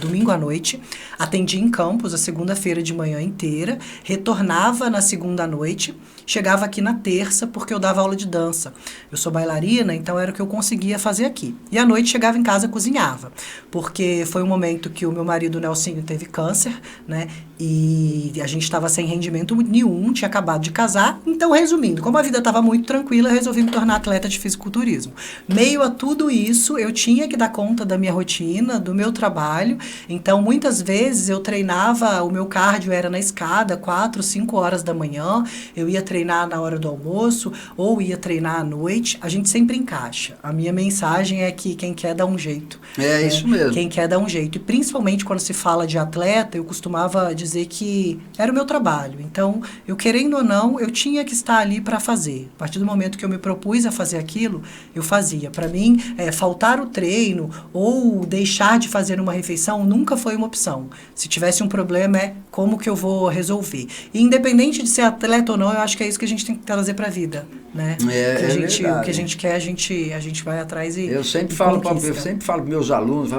domingo à noite, atendia em Campos a segunda-feira de manhã inteira, retornava na segunda à noite, chegava aqui na terça, porque eu dava aula de dança. Eu sou bailarina, então era o que eu conseguia fazer aqui. E à noite chegava em casa, cozinhava, porque foi um momento que o meu marido, Nelsinho, teve câncer, né? E a gente estava sem rendimento nenhum, tinha acabado de casar. Então, resumindo, como a vida estava muito tranquila, eu resolvi me tornar atleta de fisiculturismo. Meio a tudo isso, eu tinha que dar conta da minha rotina, do meu trabalho. Então, muitas vezes eu treinava, o meu cardio era na escada, 4, 5 horas da manhã. Eu ia treinar na hora do almoço ou ia treinar à noite. A gente sempre encaixa. A minha mensagem é que quem quer dá um jeito. É isso mesmo. Quem quer dá um jeito. E principalmente quando se fala de atleta, eu costumava dizer que era o meu trabalho. Então, eu querendo ou não, eu tinha que estar ali para fazer. A partir do momento que eu me propus a fazer aquilo, eu fazia. Para mim, faltar o treino ou deixar de fazer uma refeição nunca foi uma opção. Se tivesse um problema, como que eu vou resolver. E independente de ser atleta ou não, eu acho que é isso que a gente tem que trazer para a vida, né? O que a gente quer, a gente vai atrás e eu sempre falo para meus alunos,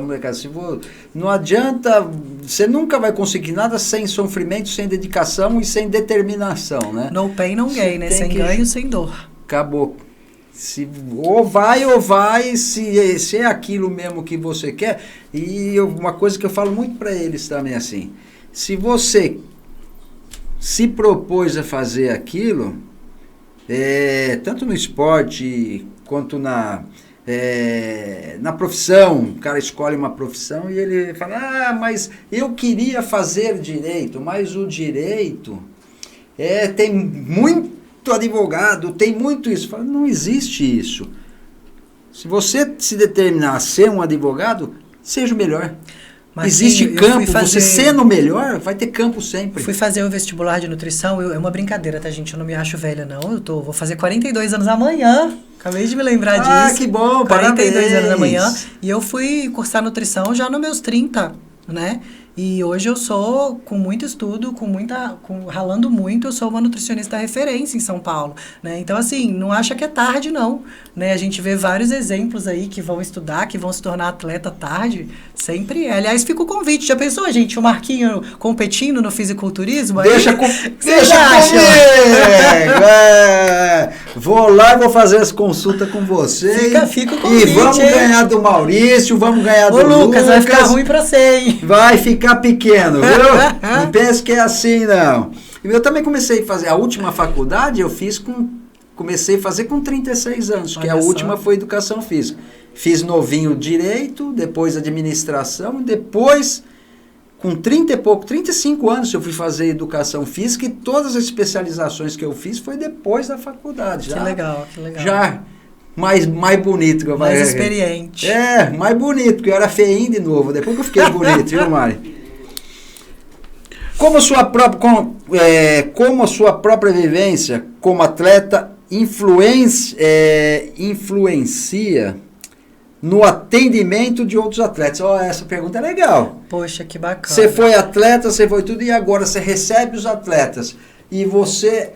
não adianta, você nunca vai conseguir nada sem sofrimento, sem dedicação e sem determinação, né? No pain, no gain, né? Sem ganho, sem dor. Acabou. Ou vai, se é aquilo mesmo que você quer. E uma coisa que eu falo muito para eles também, assim, se você se propôs a fazer aquilo, tanto no esporte quanto na profissão, o cara escolhe uma profissão e ele fala, mas eu queria fazer direito, mas o direito tem muito advogado, tem muito isso. Fala, não existe isso. Se você se determinar a ser um advogado, seja o melhor. Mas existe campo, você sendo melhor, vai ter campo sempre. Fui fazer o vestibular de nutrição, é uma brincadeira, tá, gente? Eu não me acho velha, não. Vou fazer 42 anos amanhã. Acabei de me lembrar disso. Ah, que bom, 42 parabéns. anos amanhã. E eu fui cursar nutrição já nos meus 30, né? E hoje eu sou, com muito estudo, ralando muito, eu sou uma nutricionista referência em São Paulo, né? Então, assim, não acha que é tarde, não, né? A gente vê vários exemplos aí que vão estudar, que vão se tornar atleta tarde, sempre é. Aliás, fica o convite. Já pensou, gente, o Marquinho competindo no fisiculturismo? Deixa comigo! Vou lá e vou fazer as consultas com vocês. Fica o convite, e vamos ganhar do Maurício, vamos ganhar do Lucas. Vai ficar ruim pra você, hein? Vai ficar pequeno, viu? Não pense que é assim, não. Eu também comecei a fazer, a última faculdade comecei a fazer com 36 anos, que a última foi educação física. Fiz novinho direito, depois administração, depois com 35 anos eu fui fazer educação física e todas as especializações que eu fiz foi depois da faculdade. Que legal. Já mais bonito. Que eu mais experiente. Mais bonito, porque eu era feinho de novo, depois que eu fiquei bonito, viu, Mari? Como a sua própria vivência como atleta influencia no atendimento de outros atletas? Essa pergunta é legal. Poxa, que bacana. Você foi atleta, você foi tudo, e agora você recebe os atletas. E você...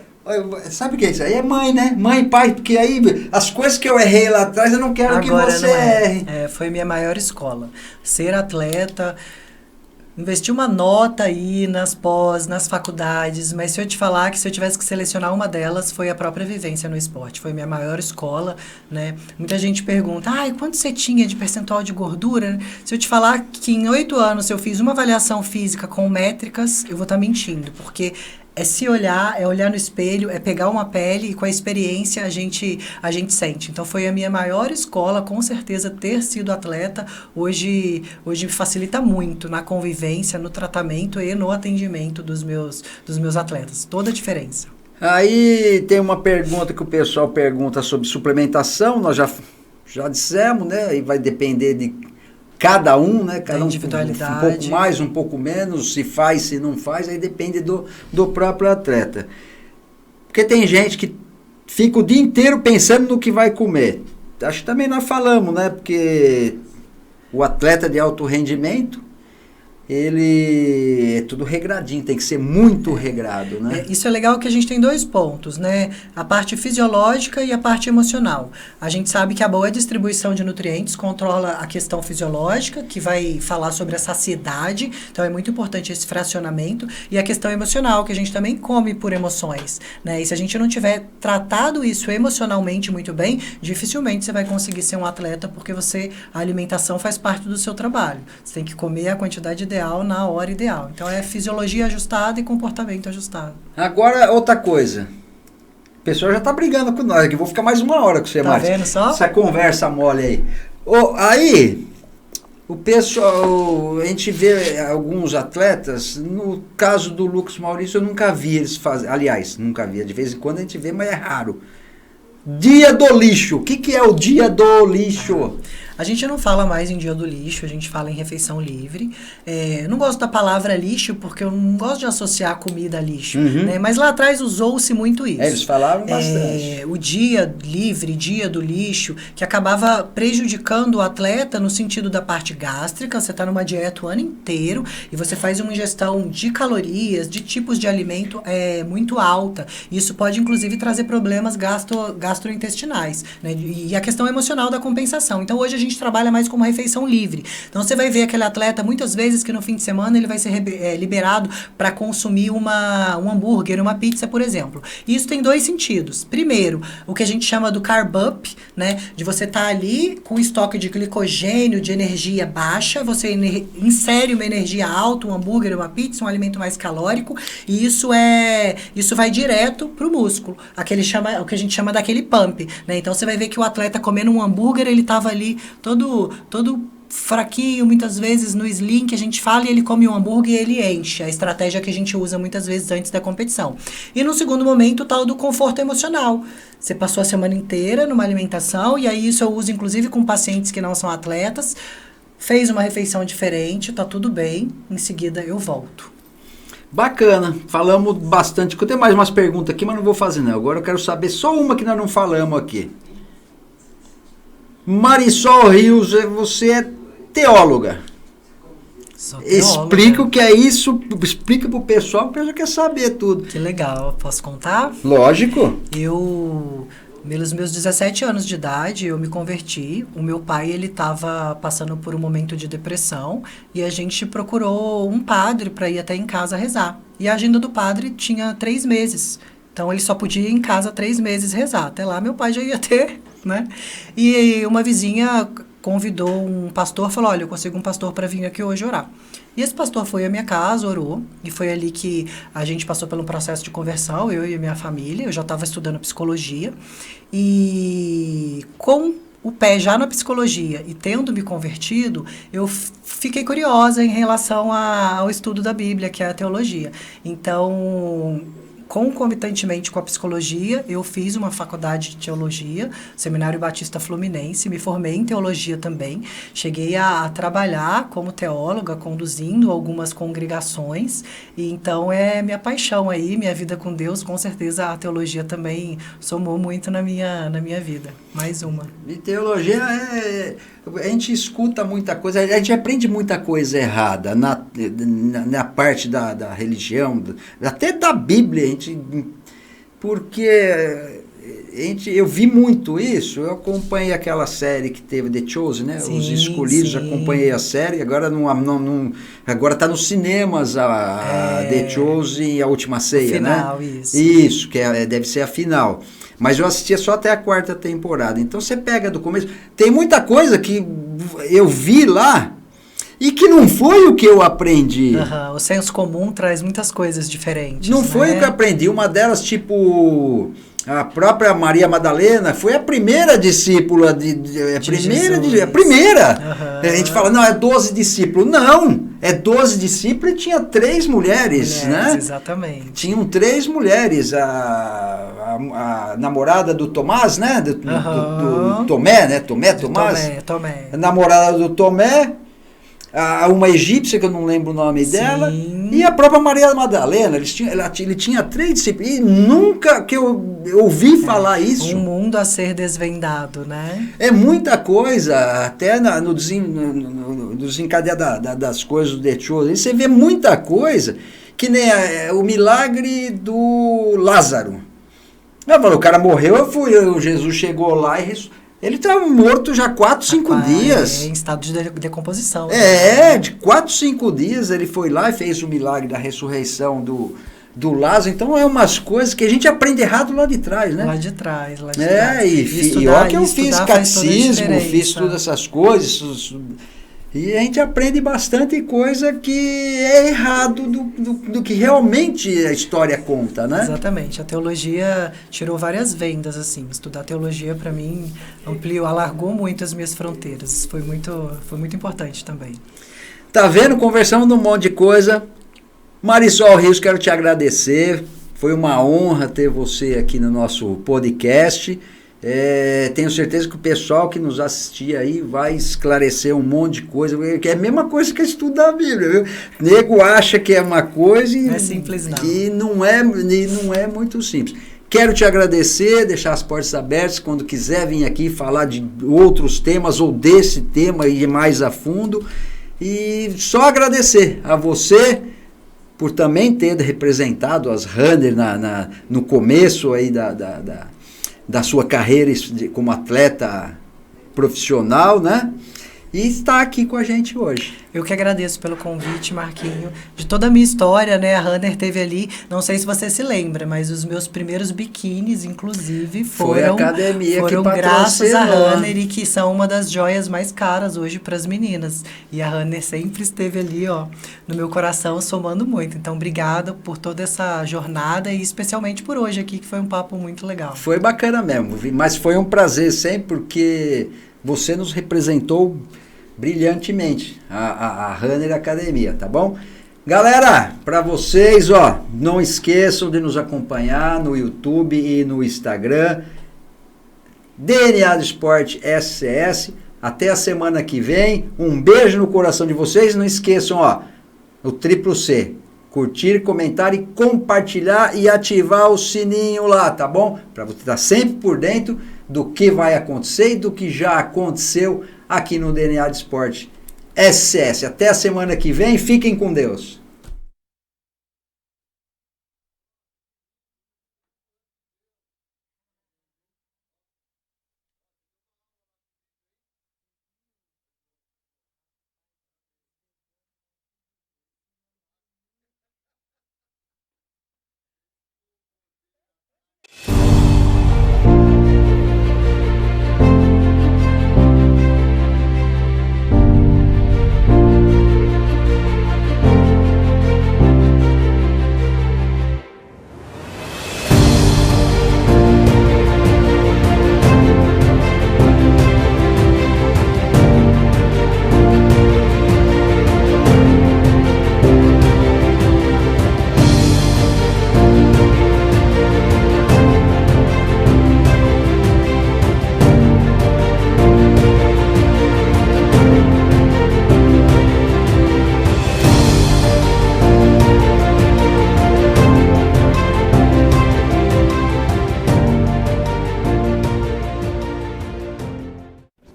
Sabe o que é isso aí? É mãe, né? Mãe, pai, porque aí as coisas que eu errei lá atrás, eu não quero agora que você erre. Foi minha maior escola. Ser atleta... Investi uma nota aí nas pós, nas faculdades, mas se eu te falar que se eu tivesse que selecionar uma delas, foi a própria vivência no esporte. Foi minha maior escola, né? Muita gente pergunta, quanto você tinha de percentual de gordura? Se eu te falar que em 8 anos eu fiz uma avaliação física com métricas, eu vou estar mentindo, porque É se olhar, é olhar no espelho, é pegar uma pele e com a experiência a gente sente. Então foi a minha maior escola, com certeza, ter sido atleta. Hoje me facilita muito na convivência, no tratamento e no atendimento dos meus atletas. Toda a diferença. Aí tem uma pergunta que o pessoal pergunta sobre suplementação, nós já dissemos, né? E vai depender de cada um, né? Cada individualidade. Um pouco mais, um pouco menos, se faz, se não faz, aí depende do próprio atleta. Porque tem gente que fica o dia inteiro pensando no que vai comer. Acho que também nós falamos, né? Porque o atleta de alto rendimento, ele é tudo regradinho, tem que ser muito regrado, né? Isso é legal que a gente tem 2 pontos, né? A parte fisiológica e a parte emocional. A gente sabe que a boa distribuição de nutrientes controla a questão fisiológica, que vai falar sobre a saciedade, então é muito importante esse fracionamento, e a questão emocional, que a gente também come por emoções, né? E se a gente não tiver tratado isso emocionalmente muito bem, dificilmente você vai conseguir ser um atleta, porque a alimentação faz parte do seu trabalho. Você tem que comer a quantidade ideal na hora ideal. Então é fisiologia ajustada e comportamento ajustado. Agora, outra coisa. O pessoal já tá brigando com nós aqui. Vou ficar mais 1 hora com você, Márcio. Tá vendo só? Essa conversa mole aí. Aí, o pessoal, a gente vê alguns atletas, no caso do Lucas Maurício, eu nunca vi eles fazer. Aliás, nunca vi. De vez em quando a gente vê, mas é raro. Dia do lixo. O que é o dia do lixo? A gente não fala mais em dia do lixo, a gente fala em refeição livre. Eu não gosto da palavra lixo, porque eu não gosto de associar comida a lixo. Né? Mas lá atrás usou-se muito isso. Eles falavam bastante. O dia livre, dia do lixo, que acabava prejudicando o atleta no sentido da parte gástrica. Você está numa dieta o ano inteiro e você faz uma ingestão de calorias, de tipos de alimento muito alta. Isso pode, inclusive, trazer problemas gastrointestinais. Né? E a questão emocional da compensação. Então, hoje a gente trabalha mais com uma refeição livre. Então, você vai ver aquele atleta, muitas vezes, que no fim de semana ele vai ser liberado para consumir um hambúrguer, uma pizza, por exemplo. E isso tem 2 sentidos. Primeiro, o que a gente chama do carb up, né? De você estar ali com estoque de glicogênio, de energia baixa, você insere uma energia alta, um hambúrguer, uma pizza, um alimento mais calórico, e isso vai direto para o músculo. O que a gente chama daquele pump, né? Então, você vai ver que o atleta comendo um hambúrguer, ele estava ali todo fraquinho, muitas vezes no slim que a gente fala, e ele come um hambúrguer e ele enche. A estratégia que a gente usa muitas vezes antes da competição. E no segundo momento, o tal do conforto emocional. Você passou a semana inteira numa alimentação, e aí isso eu uso inclusive com pacientes que não são atletas, fez uma refeição diferente, tá tudo bem, em seguida eu volto. Bacana, falamos bastante. Eu tenho mais umas perguntas aqui, mas não vou fazer não. Agora eu quero saber só uma que nós não falamos aqui. Marisol Rios, você é teóloga. Sou teóloga. Explica o que é isso, explica pro pessoal, o pessoal quer saber tudo. Que legal, posso contar? Lógico. Pelos meus 17 anos de idade, eu me converti. O meu pai, ele estava passando por um momento de depressão e a gente procurou um padre para ir até em casa rezar. E a agenda do padre tinha 3 meses. Então, ele só podia ir em casa 3 meses rezar. Até lá, meu pai já ia ter, né? E uma vizinha convidou um pastor, falou, olha, eu consigo um pastor para vir aqui hoje orar. E esse pastor foi à minha casa, orou, e foi ali que a gente passou por um processo de conversão, eu e a minha família. Eu já estava estudando psicologia, e com o pé já na psicologia e tendo me convertido, eu fiquei curiosa em relação ao estudo da Bíblia, que é a teologia. Então, concomitantemente com a psicologia, eu fiz uma faculdade de teologia, Seminário Batista Fluminense, me formei em teologia também, cheguei a trabalhar como teóloga, conduzindo algumas congregações, e então é minha paixão aí, minha vida com Deus, com certeza a teologia também somou muito na minha vida, mais uma. E teologia a gente escuta muita coisa, a gente aprende muita coisa errada na parte da religião, até da Bíblia, porque eu vi muito isso, eu acompanhei aquela série que teve The Chosen, né? Sim, Os Escolhidos, sim. Acompanhei a série, agora agora está nos cinemas a The Chosen e a Última Ceia, final, né? Isso, que deve ser a final. Mas eu assistia só até a 4ª temporada. Então você pega do começo. Tem muita coisa que eu vi lá e que que não foi o que eu aprendi. O senso comum traz muitas coisas diferentes. Não né? foi o que eu aprendi. Uma delas, tipo, a própria Maria Madalena foi a primeira discípula a primeira. A gente fala, não, é 12 discípulos. Não, é 12 discípulos e tinha 3 mulheres, né? Exatamente. Tinham 3 mulheres. A namorada do Tomás, né? Do Tomé, né? Tomás. Tomé. A namorada do Tomé. Uma egípcia, que eu não lembro o nome dela, e a própria Maria Madalena. Ele tinha 3 discípulos. E nunca que eu ouvi falar isso. Um mundo a ser desvendado, né? É muita coisa, até no desencadear das coisas do The Chosen. Você vê muita coisa, que nem o milagre do Lázaro. O cara morreu, Jesus chegou lá e ele estava morto já 4, 5 dias. Em estado de decomposição. De 4, 5 dias ele foi lá e fez o milagre da ressurreição do Lázaro. Então é umas coisas que a gente aprende errado lá de trás, né? Lá de trás. E ó que eu fiz catecismo, fiz todas essas coisas. E a gente aprende bastante coisa que é errado do que realmente a história conta, né? Exatamente. A teologia tirou várias vendas, assim. Estudar teologia, para mim, alargou muito as minhas fronteiras. Isso foi muito importante também. Tá vendo? Conversamos de um monte de coisa. Marisol Rios, quero te agradecer. Foi uma honra ter você aqui no nosso podcast. Tenho certeza que o pessoal que nos assistir aí vai esclarecer um monte de coisa, que é a mesma coisa que estudar a Bíblia, viu? Nego acha que é uma coisa não é simples, não. E não é muito simples. Quero te agradecer, deixar as portas abertas quando quiser vir aqui falar de outros temas ou desse tema e mais a fundo. E só agradecer a você por também ter representado as Runner no começo aí da sua carreira como atleta profissional, né? E está aqui com a gente hoje. Eu que agradeço pelo convite, Marquinho. De toda a minha história, né? A Runner teve ali, não sei se você se lembra, mas os meus primeiros biquínis, inclusive, foram graças à Runner, e que são uma das joias mais caras hoje para as meninas. E a Runner sempre esteve ali, ó, no meu coração, somando muito. Então, obrigada por toda essa jornada e especialmente por hoje aqui, que foi um papo muito legal. Foi bacana mesmo, mas foi um prazer sempre, porque você nos representou brilhantemente, a Runner Academia, tá bom? Galera, para vocês, ó, não esqueçam de nos acompanhar no YouTube e no Instagram, DNA do Esporte SCS. Até a semana que vem, um beijo no coração de vocês. Não esqueçam, ó, o triplo C, curtir, comentar e compartilhar e ativar o sininho lá, tá bom? Para você estar sempre por dentro do que vai acontecer e do que já aconteceu aqui no DNA de Esporte SCS. Até a semana que vem, fiquem com Deus.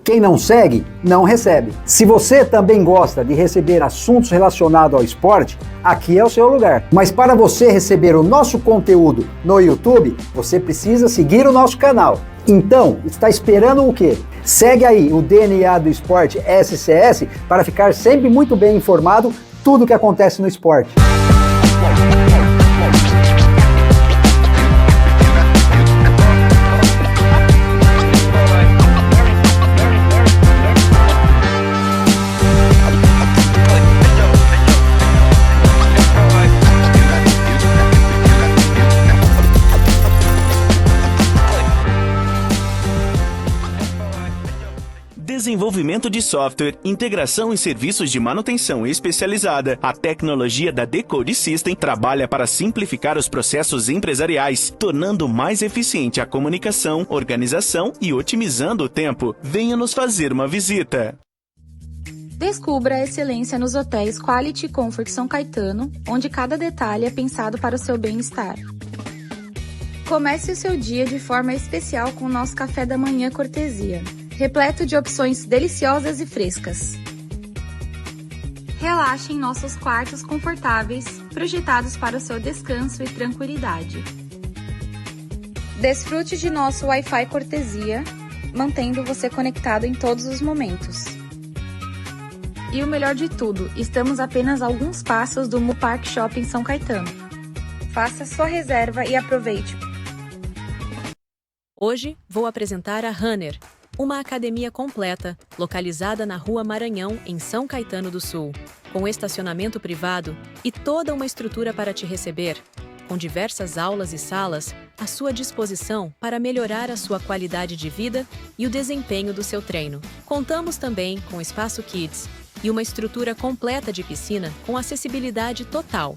Quem não segue, não recebe. Se você também gosta de receber assuntos relacionados ao esporte, aqui é o seu lugar. Mas para você receber o nosso conteúdo no YouTube, você precisa seguir o nosso canal. Então, está esperando o quê? Segue aí o DNA do Esporte SCS para ficar sempre muito bem informado tudo o que acontece no esporte. Desenvolvimento de software, integração e serviços de manutenção especializada, a tecnologia da Decode System trabalha para simplificar os processos empresariais, tornando mais eficiente a comunicação, organização e otimizando o tempo. Venha nos fazer uma visita. Descubra a excelência nos hotéis Quality Comfort São Caetano, onde cada detalhe é pensado para o seu bem-estar. Comece o seu dia de forma especial com o nosso café da manhã cortesia, repleto de opções deliciosas e frescas. Relaxe em nossos quartos confortáveis, projetados para o seu descanso e tranquilidade. Desfrute de nosso Wi-Fi cortesia, mantendo você conectado em todos os momentos. E o melhor de tudo, estamos apenas a alguns passos do Mupark Shopping São Caetano. Faça sua reserva e aproveite. Hoje vou apresentar a Runner, uma academia completa, localizada na Rua Maranhão, em São Caetano do Sul, com estacionamento privado e toda uma estrutura para te receber, com diversas aulas e salas à sua disposição para melhorar a sua qualidade de vida e o desempenho do seu treino. Contamos também com espaço Kids e uma estrutura completa de piscina com acessibilidade total.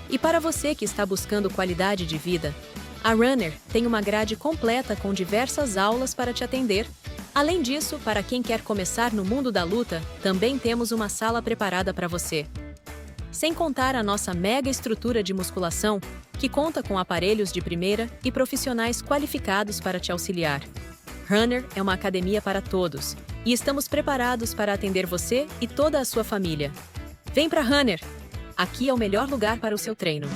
E para você que está buscando qualidade de vida, a Runner tem uma grade completa com diversas aulas para te atender. Além disso, para quem quer começar no mundo da luta, também temos uma sala preparada para você. Sem contar a nossa mega estrutura de musculação, que conta com aparelhos de primeira e profissionais qualificados para te auxiliar. Runner é uma academia para todos e estamos preparados para atender você e toda a sua família. Vem para Runner! Aqui é o melhor lugar para o seu treino.